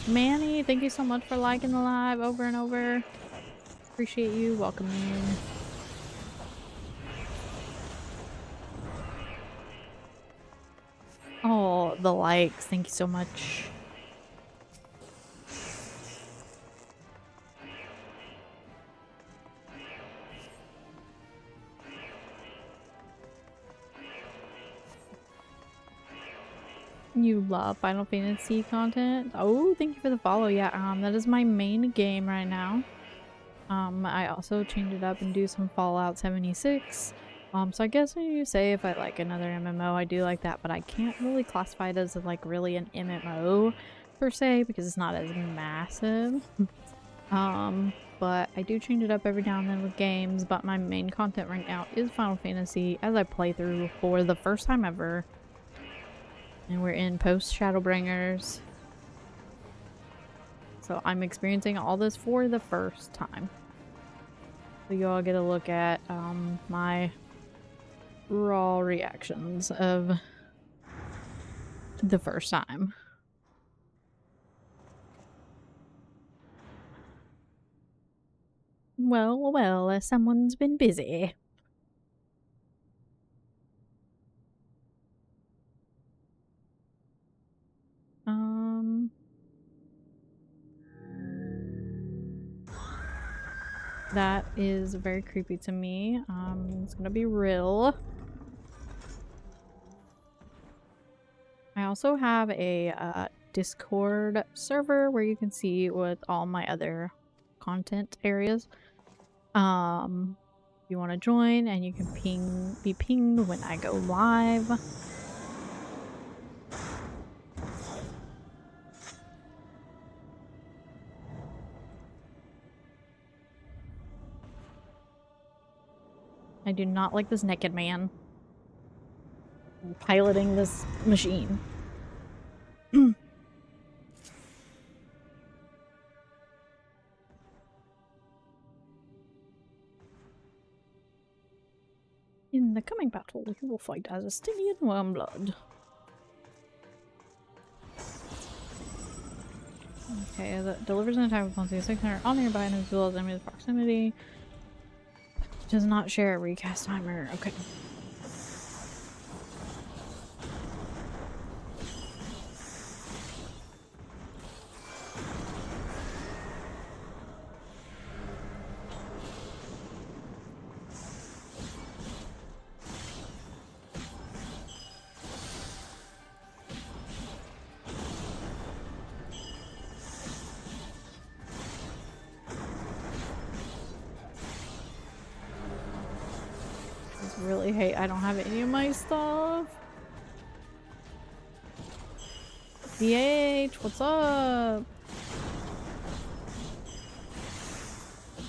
Speaker 1: Manny, thank you so much for liking the live over and over. Appreciate you. Welcome in. Oh, the likes. Thank you so much. You love Final Fantasy content? Oh, thank you for the follow. Yeah, that is my main game right now. I also change it up and do some Fallout 76. So I guess when you say if I like another MMO, I do like that, but I can't really classify it as like really an MMO per se because it's not as massive. But I do change it up every now and then with games, but my main content right now is Final Fantasy as I play through for the first time ever. And we're in post Shadowbringers. So I'm experiencing all this for the first time. So you all get a look at my raw reactions of the first time. Well, someone's been busy. That is very creepy to me. It's gonna be real. I also have a Discord server where you can see with all my other content areas. If you want to join, and you can be pinged when I go live. I do not like this naked man piloting this machine. In the coming battle, you will fight as a Stygian Wormblood. Okay, that delivers an attack with 1,600 on nearby and as well as enemy's proximity. Does not share a recast timer. Okay. Really hate I don't have any of my stuff. DH, what's up?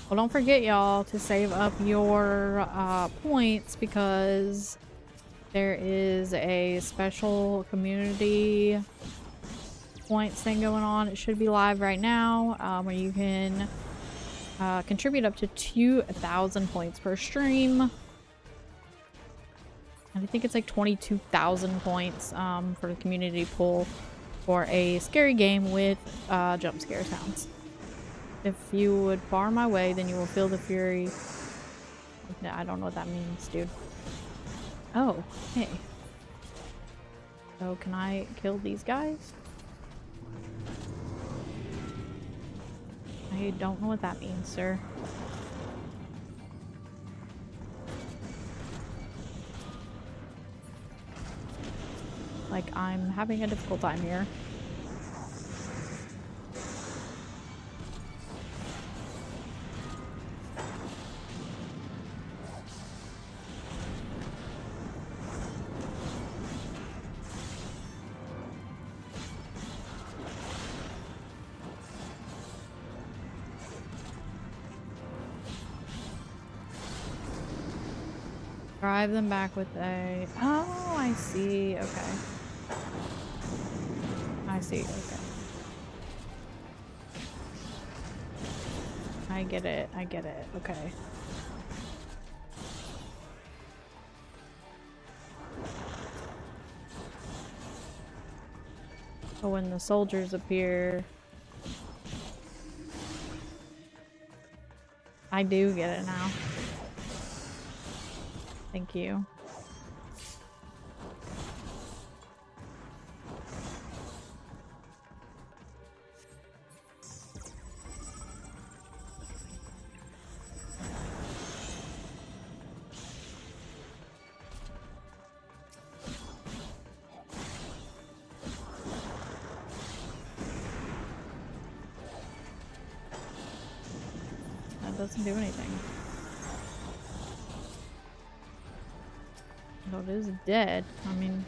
Speaker 1: Well, don't forget, y'all, to save up your points because there is a special community points thing going on. It should be live right now, where you can contribute up to 2,000 points per stream. And I think it's like 22,000 points for the community pool for a scary game with jump scare sounds. If you would bar my way, then you will feel the fury. No, I don't know what that means, dude. Oh, hey. So can I kill these guys? I don't know what that means, sir. Like, I'm having a difficult time here. Drive them back with a... Oh, I see. Okay. I see. Okay. I get it. I get it. Okay. So when the soldiers appear... I do get it now. Thank you. That doesn't do anything. Oh, it is dead. I mean...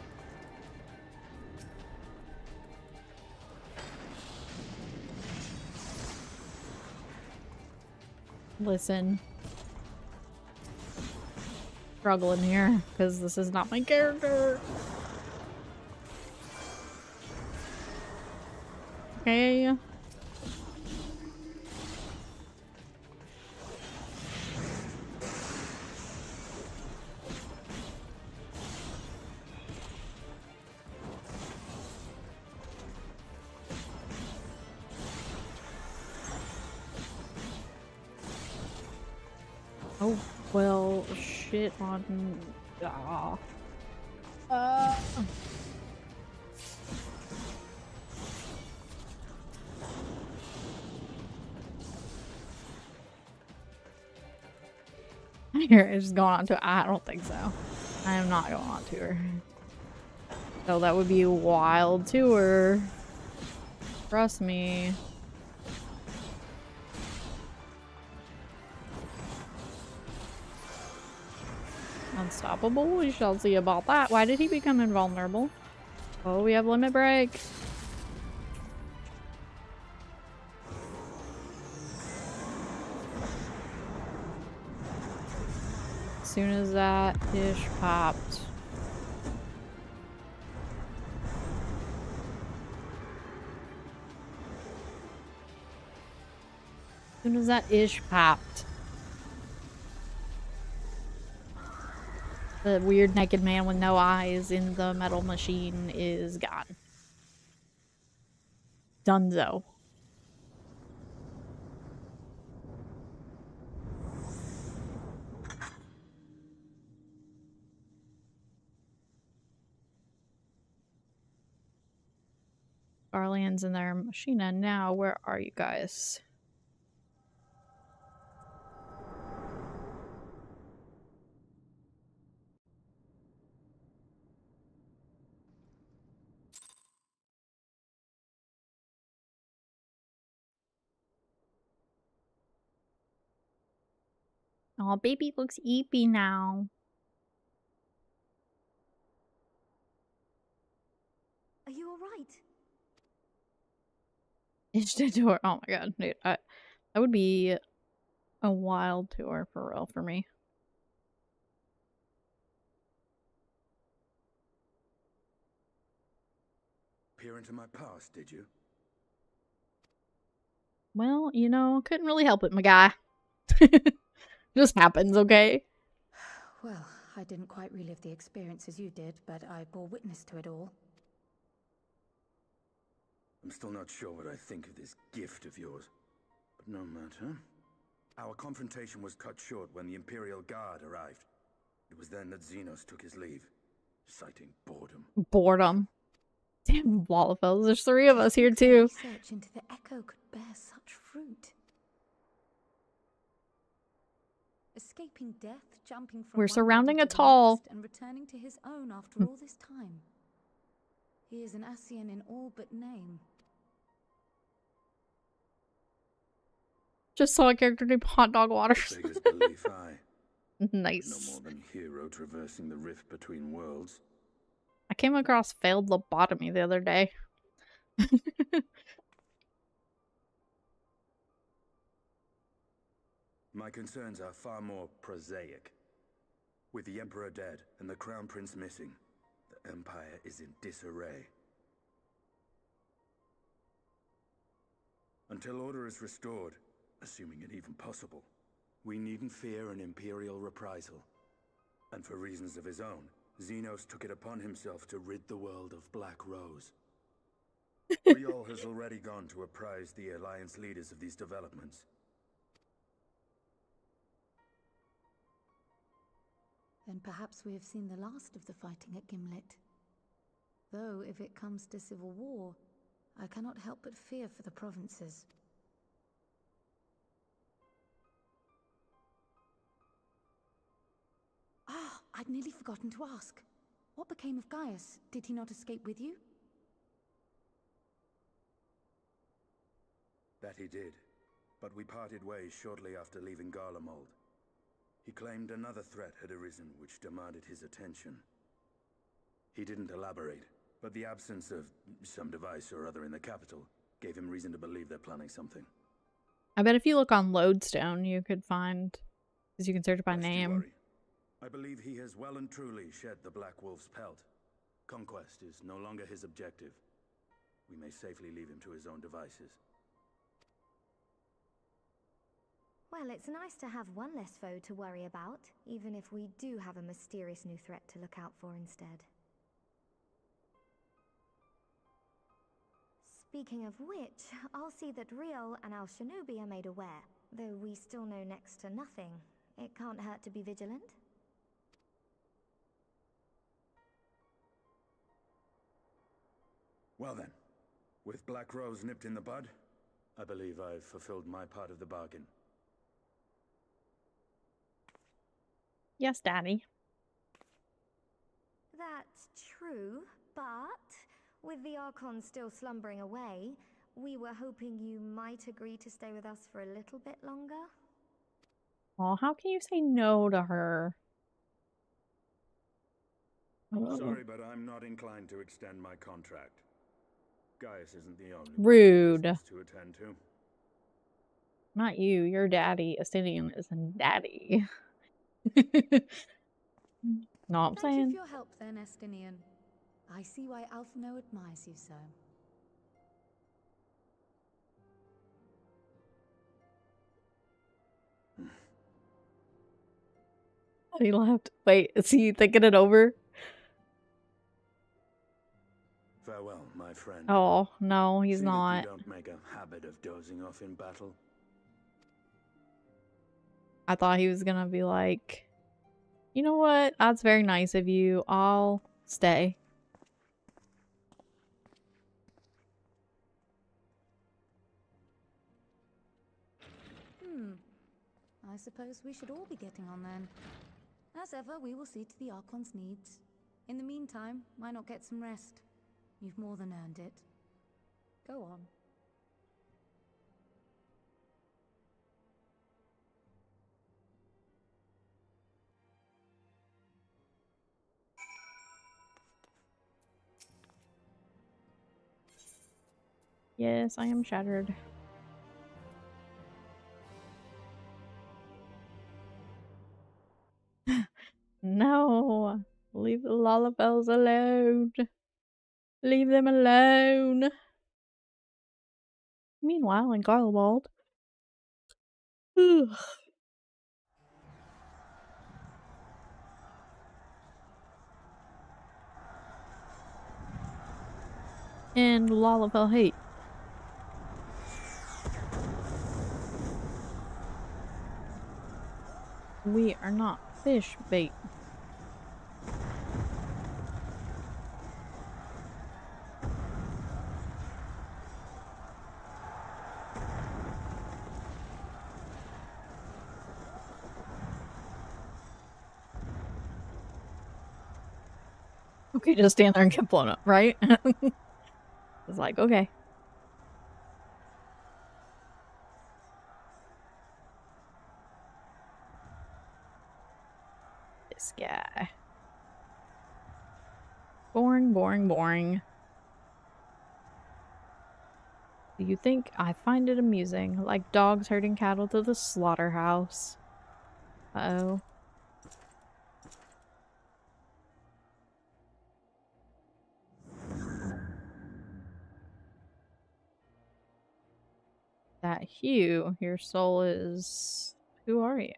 Speaker 1: Listen. Struggling here, because this is not my character. Okay. Oh, well, shit on... Ah. Here, it's just going on to... I don't think so. I am not going on tour. So that would be a wild tour. Trust me. Unstoppable? We shall see about that. Why did he become invulnerable? Oh, we have limit break. As soon as that dish popped. As soon as that ish popped. The weird naked man with no eyes in the metal machine is gone. Dunzo. Garland's in their machine, and now where are you guys? Oh, baby looks eepy now.
Speaker 3: Are you alright?
Speaker 1: Instant tour. Oh my god, dude. That would be a wild tour for real for me.
Speaker 4: peer into my past, did you?
Speaker 1: Well, you know, couldn't really help it, my guy. Just happens, okay?
Speaker 2: Well, I didn't quite relive the experience as you did, but I bore witness to it all.
Speaker 4: I'm still not sure what I think of this gift of yours. But no matter. Our confrontation was cut short when the Imperial Guard arrived. It was then that Xenos took his leave, citing boredom.
Speaker 1: Boredom. Damn, Wallafels. There's 3 of us here, too.
Speaker 2: Research into the Echo could bear such fruit. Escaping death, jumping from
Speaker 1: We're
Speaker 2: one
Speaker 1: surrounding
Speaker 2: body
Speaker 1: a
Speaker 2: to the
Speaker 1: tall.
Speaker 2: next, and returning to his own after all this time. He is an Ascian in all but name.
Speaker 1: Just saw a character named Hot Dog Waters.
Speaker 4: Biggest belief I.
Speaker 1: Nice.
Speaker 4: No more than hero traversing the rift between worlds.
Speaker 1: I came across failed lobotomy the other day.
Speaker 4: My concerns are far more prosaic. With the Emperor dead and the Crown Prince missing, the Empire is in disarray. Until order is restored, assuming it even possible, we needn't fear an Imperial reprisal. And for reasons of his own, Xenos took it upon himself to rid the world of Black Rose. Riol has already gone to apprise the Alliance leaders of these developments.
Speaker 2: Then perhaps we have seen the last of the fighting at Gimlet. Though, if it comes to civil war, I cannot help but fear for the provinces. Ah, I'd nearly forgotten to ask. What became of Gaius? Did he not escape with you?
Speaker 4: That he did, but we parted ways shortly after leaving Garlemald. He claimed another threat had arisen which demanded his attention. He didn't elaborate, but the absence of some device or other in the capital gave him reason to believe they're planning something.
Speaker 1: I bet if you look on Lodestone, you could find, because you can search by
Speaker 4: Lest you
Speaker 1: name.
Speaker 4: worry. I believe he has well and truly shed the Black Wolf's pelt. Conquest is no longer his objective. We may safely leave him to his own devices.
Speaker 3: Well, it's nice to have one less foe to worry about, even if we do have a mysterious new threat to look out for instead. Speaking of which, I'll see that Riol and our Shinobi are made aware. Though we still know next to nothing, it can't hurt to be vigilant.
Speaker 4: Well then, with Black Rose nipped in the bud, I believe I've fulfilled my part of the bargain.
Speaker 1: Yes, Daddy.
Speaker 3: That's true, but with the Archon still slumbering away, we were hoping you might agree to stay with us for a little bit longer.
Speaker 1: Oh, how can you say no to her?
Speaker 4: Sorry, but I'm not inclined to extend my contract. Gaius isn't the only
Speaker 1: Rude.
Speaker 4: business to attend to.
Speaker 1: Not you. Your daddy, Ascidian, is a daddy. Know what I'm
Speaker 2: Thank you
Speaker 1: saying?
Speaker 2: for your help then, Estinian. I see why Alphino admires you so.
Speaker 1: He left. Wait, is he thinking it over?
Speaker 4: Farewell, my friend.
Speaker 1: Oh, no, he's
Speaker 4: See that
Speaker 1: not.
Speaker 4: you don't make a habit of dozing off in battle.
Speaker 1: I thought he was gonna be like, you know what? That's very nice of you. I'll stay.
Speaker 2: I suppose we should all be getting on then. As ever, we will see to the Archon's needs. In the meantime, why not get some rest? You've more than earned it. Go on.
Speaker 1: Yes, I am shattered. No, leave the Lullabells alone. Leave them alone. Meanwhile, in Garlewald. And Lalafell Hate. We are not fish bait. Okay, just stand there and get blown up, right? It's like, okay. This guy. Boring, boring, boring. Do you think I find it amusing? Like dogs herding cattle to the slaughterhouse. Uh-oh. That Hugh, your soul is... Who are you?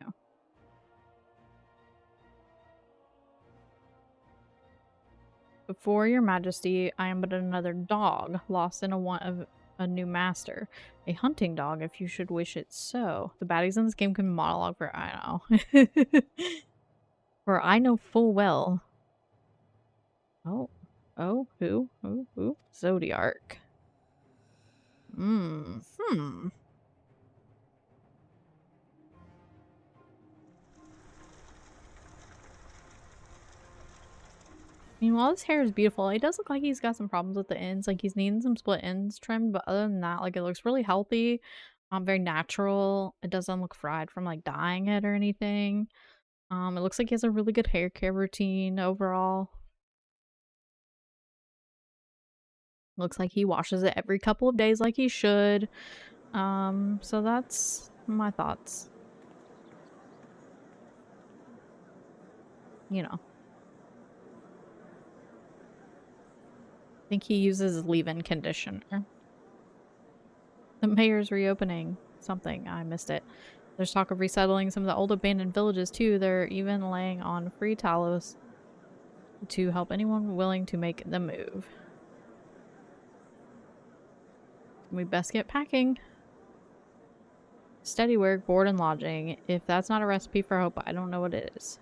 Speaker 1: Before your majesty, I am but another dog, lost in a want of a new master. A hunting dog, if you should wish it so. The baddies in this game can monologue for I know. For I know full well. Oh. Oh, who? Who? Zodiark. I mean, while his hair is beautiful, it does look like he's got some problems with the ends. Like, he's needing some split ends trimmed, but other than that, like, it looks really healthy. Very natural. It doesn't look fried from, like, dyeing it or anything. It looks like he has a really good hair care routine overall. Looks like he washes it every couple of days like he should. So that's my thoughts. You know. I think he uses leave-in conditioner. The mayor's reopening something. I missed it. There's talk of resettling some of the old abandoned villages too. They're even laying on free talos to help anyone willing to make the move. We best get packing. Steady work, board, and lodging. If that's not a recipe for hope, I don't know what it is.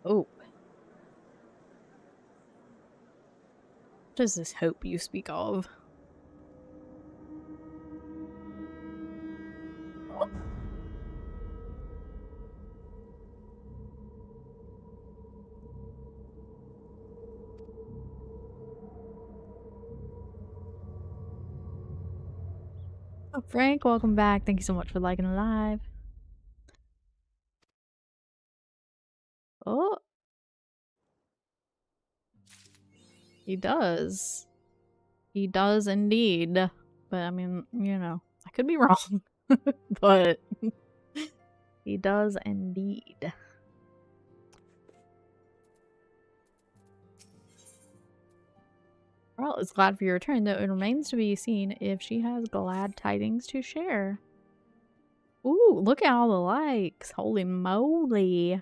Speaker 1: Oh. What is this hope you speak of? Oh, Frank, welcome back. Thank you so much for liking the live. Oh. He does. He does indeed. But, I mean, you know, I could be wrong. But he does indeed. Well, is glad for your return, though it remains to be seen if she has glad tidings to share. Ooh, look at all the likes. Holy moly.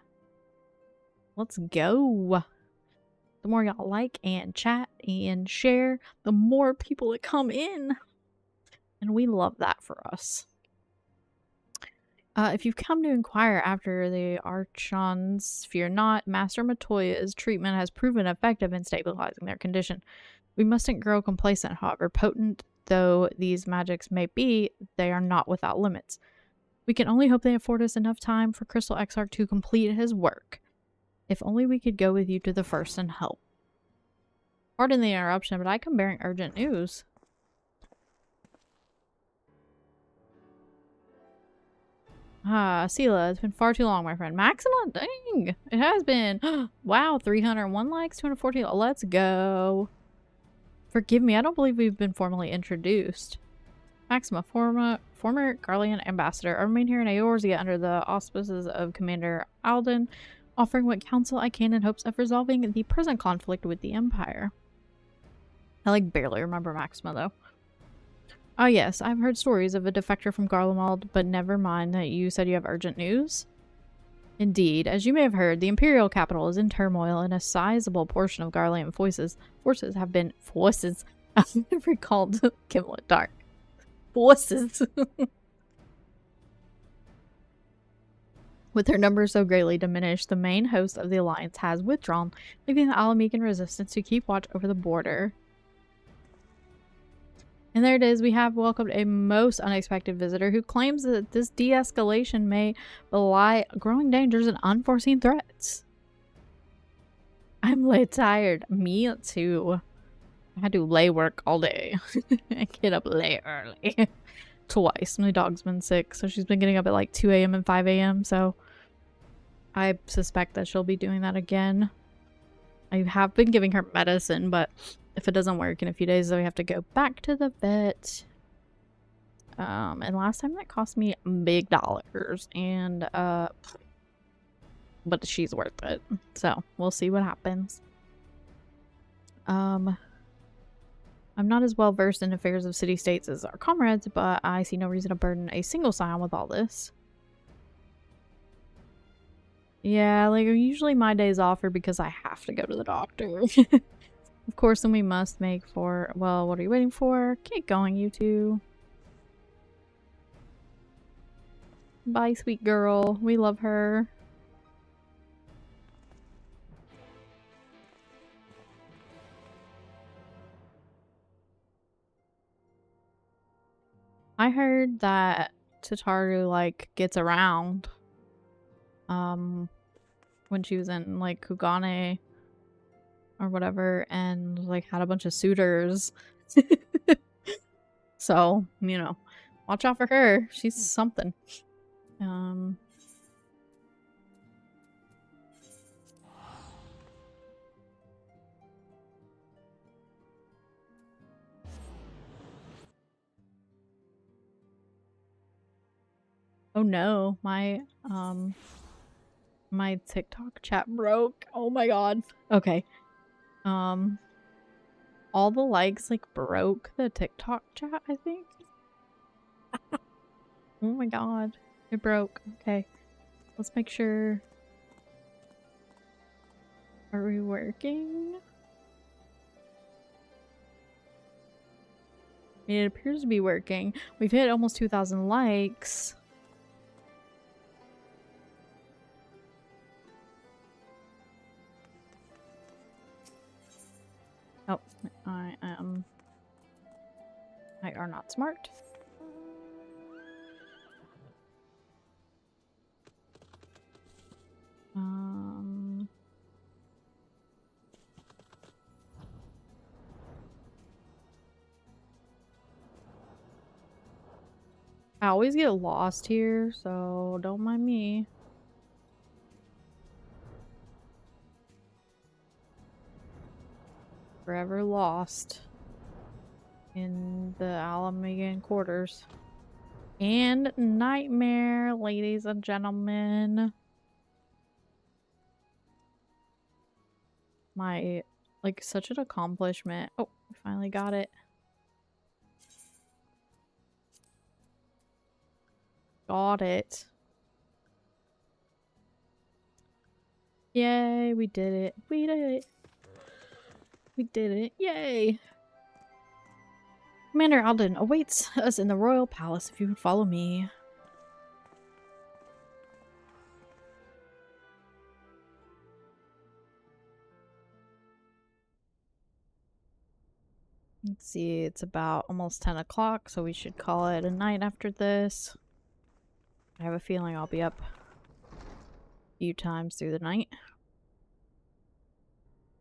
Speaker 1: Let's go. The more y'all like and chat and share, the more people that come in. And we love that for us. If you've come to inquire after the Archons, fear not. Master Matoya's treatment has proven effective in stabilizing their condition. We mustn't grow complacent, however. Potent though these magics may be, they are not without limits. We can only hope they afford us enough time for Crystal Exarch to complete his work. If only we could go with you to the first and help. Pardon the interruption, but I come bearing urgent news. Ahsila, it's been far too long, my friend. Maxima? Dang! It has been. Wow, 301 likes, 214. Let's go. Forgive me, I don't believe we've been formally introduced. Maxima, former Garlean ambassador. I remain here in Eorzea under the auspices of Commander Alden, offering what counsel I can in hopes of resolving the present conflict with the Empire. I like barely remember Maxima though. Oh yes, I've heard stories of a defector from Garlemald, but never mind that you said you have urgent news. Indeed, as you may have heard, the Imperial capital is in turmoil and a sizable portion of Garlean forces have been recalled Gimlet Dark. Forces. With their numbers so greatly diminished, the main host of the Alliance has withdrawn, leaving the Alamecan resistance to keep watch over the border. And there it is, we have welcomed a most unexpected visitor who claims that this de-escalation may belie growing dangers and unforeseen threats. I'm late tired. Me too. I had to lay work all day. I get up late early. Twice. My dog's been sick, so she's been getting up at like 2 a.m. and 5 a.m. So I suspect that she'll be doing that again. I have been giving her medicine, but if it doesn't work in a few days, then we have to go back to the vet. And last time that cost me big dollars, and but she's worth it. So we'll see what happens. I'm not as well versed in affairs of city-states as our comrades, but I see no reason to burden a single scion with all this. Yeah, like usually my days off are because I have to go to the doctor. Of course, then we must make for, well, what are you waiting for? Get going, you two. Bye, sweet girl. We love her. I heard that Tataru, like, gets around. When she was in, like, Kugane or whatever, and, like, had a bunch of suitors. So, you know, watch out for her. She's something. Oh no, my TikTok chat broke. Oh my god. Okay. All the likes like broke the TikTok chat, I think. Oh my god. It broke. Okay. Let's make sure. Are we working? I mean, it appears to be working. We've hit almost 2,000 likes. Oh, I are not smart. I always get lost here, so don't mind me. Forever lost in the Alamegan quarters. And nightmare, ladies and gentlemen. My, like, such an accomplishment. Oh, we finally got it. Got it. Yay, we did it. We did it. We did it. Yay. Commander Alden awaits us in the royal palace if you would follow me. Let's see, it's about almost 10 o'clock, so we should call it a night after this. I have a feeling I'll be up a few times through the night.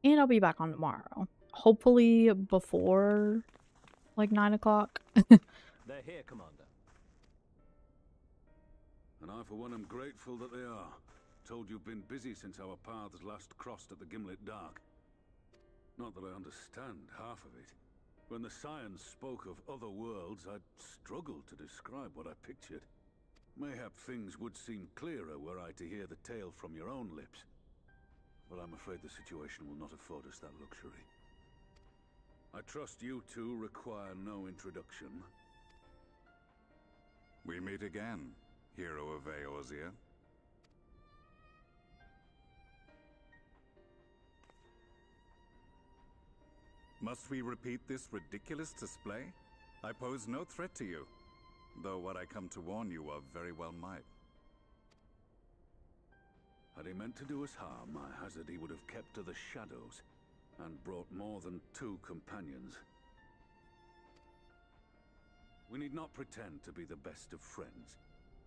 Speaker 1: And I'll be back on tomorrow. Hopefully before, like, 9 o'clock.
Speaker 5: They're here, Commander.
Speaker 6: And I, for one, am grateful that they are. Told you've been busy since our paths last crossed at the Gimlet Dark. Not that I understand half of it. When the science spoke of other worlds, I'd struggled to describe what I pictured. Mayhap things would seem clearer were I to hear the tale from your own lips. But I'm afraid the situation will not afford us that luxury. I trust you two require no introduction.
Speaker 7: We meet again, hero of Eorzea. Must we repeat this ridiculous display? I pose no threat to you, though what I come to warn you of very well might.
Speaker 6: Had he meant to do us harm, I hazard he would have kept to the shadows, and brought more than 2 companions. We need not pretend to be the best of friends,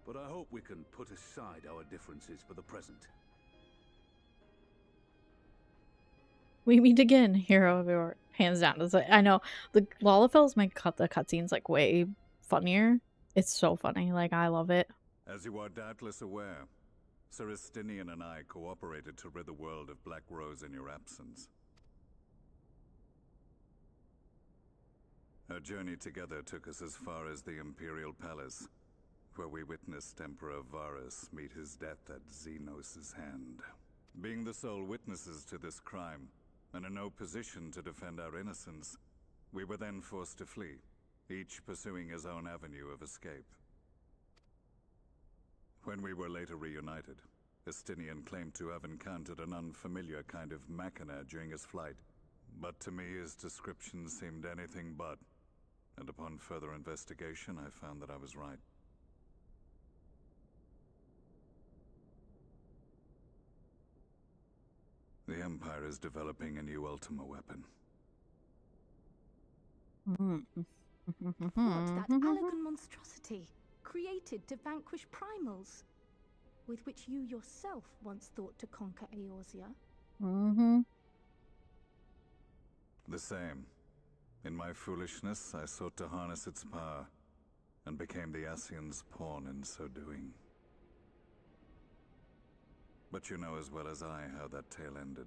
Speaker 6: but I hope we can put aside our differences for the present.
Speaker 1: We meet again, hero of your hands down. It's like, I know the Lalafels make the cutscenes like way funnier. It's so funny. Like, I love it.
Speaker 7: As you are doubtless aware, Sir Estinian and I cooperated to rid the world of Black Rose in your absence. Our journey together took us as far as the Imperial Palace, where we witnessed Emperor Varus meet his death at Xenos' hand. Being the sole witnesses to this crime, and in no position to defend our innocence, we were then forced to flee, each pursuing his own avenue of escape. When we were later reunited, Estinian claimed to have encountered an unfamiliar kind of machina during his flight, but to me his description seemed anything but, and upon further investigation I found that I was right. The Empire is developing a new Ultima weapon.
Speaker 2: What, that elegant monstrosity, created to vanquish primals, with which you yourself once thought to conquer Eorzea?
Speaker 7: The same. In my foolishness, I sought to harness its power, and became the Ascians' pawn in so doing. But you know as well as I how that tale ended.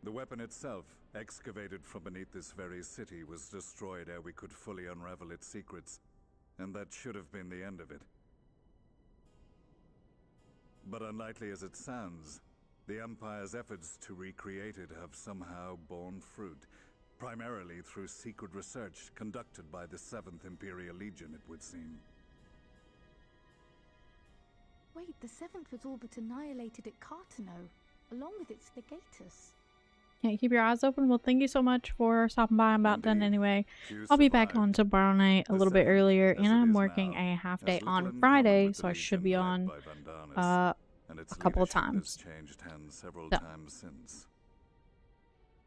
Speaker 7: The weapon itself, excavated from beneath this very city, was destroyed ere we could fully unravel its secrets, and that should have been the end of it. But unlikely as it sounds, the Empire's efforts to recreate it have somehow borne fruit, primarily through secret research conducted by the 7th Imperial Legion, it would seem.
Speaker 2: Wait, the 7th was all but annihilated at Cartano, along with its legatus.
Speaker 1: Can't keep your eyes open? Well, thank you so much for stopping by. I'm about done anyway. I'll be back on tomorrow night a little bit earlier, and I'm working a half day on Friday, so I should be on a couple of times.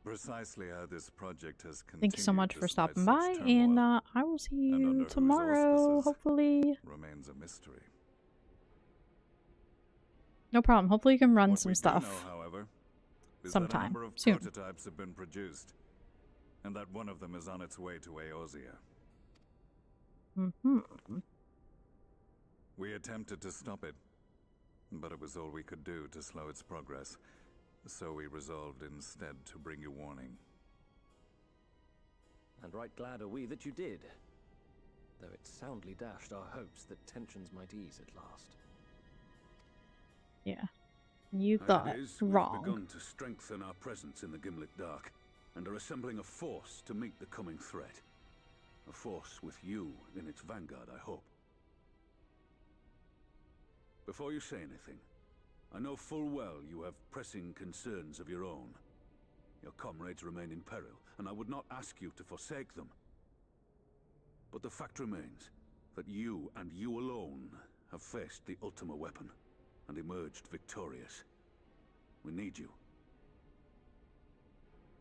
Speaker 7: Precisely how this project has
Speaker 1: thank you so much for stopping by, and I will see you tomorrow, hopefully.
Speaker 7: Remains a mystery.
Speaker 1: No problem. Hopefully you can run some stuff
Speaker 7: However,
Speaker 1: sometime
Speaker 7: a number of
Speaker 1: soon.
Speaker 7: Prototypes have been produced, and that one of them is on its way to Eorzea. We attempted to stop it, but it was all we could do to slow its progress, so we resolved instead to bring you warning.
Speaker 5: And right glad are we that you did, though it soundly dashed our hopes that tensions might ease at last.
Speaker 1: Yeah, you thought wrong.
Speaker 6: We've begun to strengthen our presence in the Gimlet Dark, and are assembling a force to meet the coming threat. A force with you in its vanguard, I hope. Before you say anything, I know full well you have pressing concerns of your own. Your comrades remain in peril, and I would not ask you to forsake them. But the fact remains that you, and you alone, have faced the Ultima weapon and emerged victorious. We need you.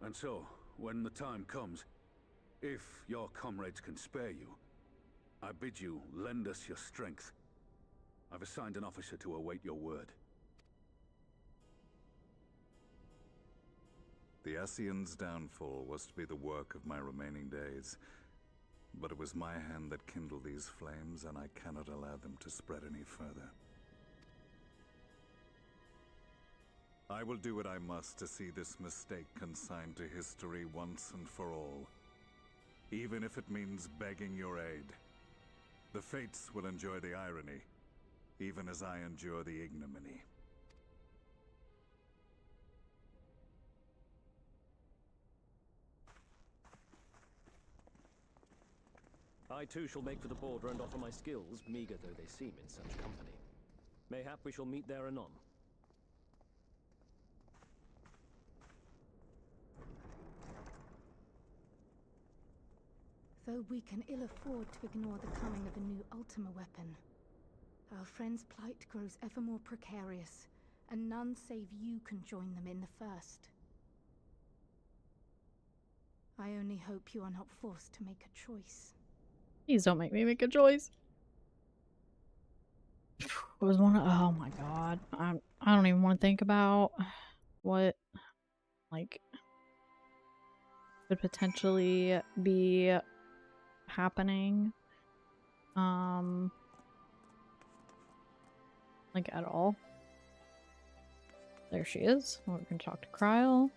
Speaker 6: And so, when the time comes, if your comrades can spare you, I bid you lend us your strength. I've assigned an officer to await your word.
Speaker 7: The Ascians' downfall was to be the work of my remaining days, but it was my hand that kindled these flames, and I cannot allow them to spread any further. I will do what I must to see this mistake consigned to history once and for all. Even if it means begging your aid. The Fates will enjoy the irony, even as I endure the ignominy.
Speaker 5: I too shall make for the border and offer my skills, meager though they seem in such company. Mayhap we shall meet there anon.
Speaker 2: Though we can ill afford to ignore the coming of a new Ultima weapon, our friend's plight grows ever more precarious, and none save you can join them in the first. I only hope you are not forced to make a choice.
Speaker 1: Please don't make me make a choice. It was one of, oh my god. I don't even want to think about what, like, could potentially be happening. Like, at all. There she is. We're gonna talk to Kryl.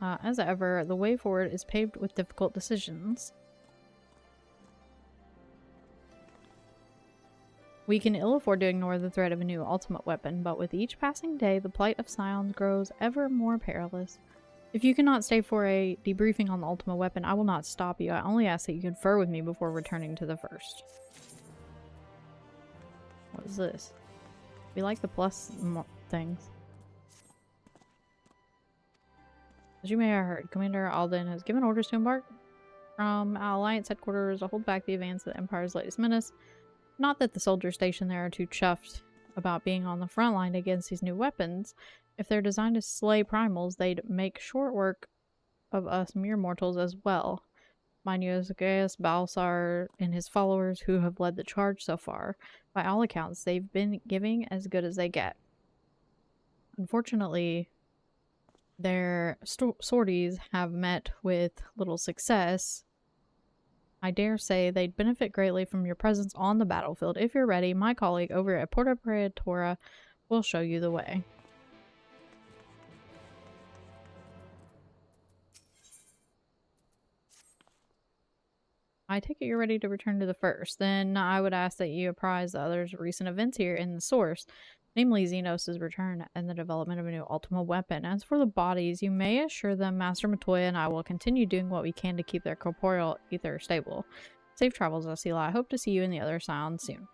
Speaker 1: As ever, the way forward is paved with difficult decisions. We can ill afford to ignore the threat of a new ultimate weapon, but with each passing day, the plight of Scions grows ever more perilous. If you cannot stay for a debriefing on the ultimate weapon, I will not stop you. I only ask that you confer with me before returning to the first. What is this? We like the plus things. As you may have heard, Commander Alden has given orders to embark from Alliance headquarters to hold back the advance of the Empire's latest menace. Not that the soldiers stationed there are too chuffed about being on the front line against these new weapons. If they're designed to slay primals, they'd make short work of us mere mortals as well. Mind you, Gaius Balsar and his followers who have led the charge so far, by all accounts, they've been giving as good as they get. Unfortunately, their sorties have met with little success. I dare say they'd benefit greatly from your presence on the battlefield. If you're ready, my colleague over at Porta Praetora will show you the way. I take it you're ready to return to the first. Then I would ask that you apprise the others of recent events here in the source, namely Xenos' return and the development of a new Ultima weapon. As for the bodies, you may assure them Master Matoya and I will continue doing what we can to keep their corporeal ether stable. Safe travels, Ahsila. I hope to see you in the other Scions soon.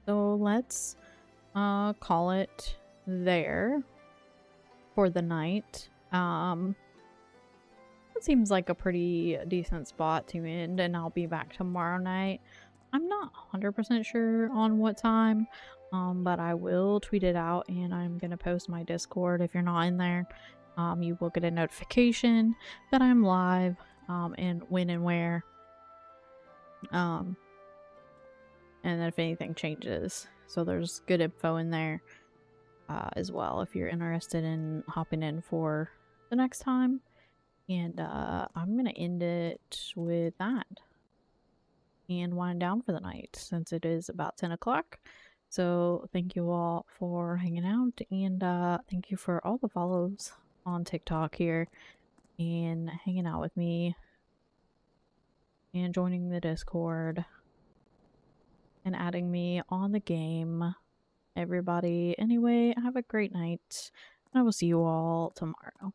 Speaker 1: So let's call it there for the night. It seems like a pretty decent spot to end, and I'll be back tomorrow night. I'm not 100% sure on what time, but I will tweet it out, and I'm gonna post my Discord. If you're not in there, you will get a notification that I'm live, and when and where. And then if anything changes. So there's good info in there as well if you're interested in hopping in for the next time. And I'm going to end it with that. And wind down for the night since it is about 10 o'clock. So thank you all for hanging out. And thank you for all the follows on TikTok here. And hanging out with me. And joining the Discord. And adding me on the game. Everybody, anyway, have a great night. And I will see you all tomorrow.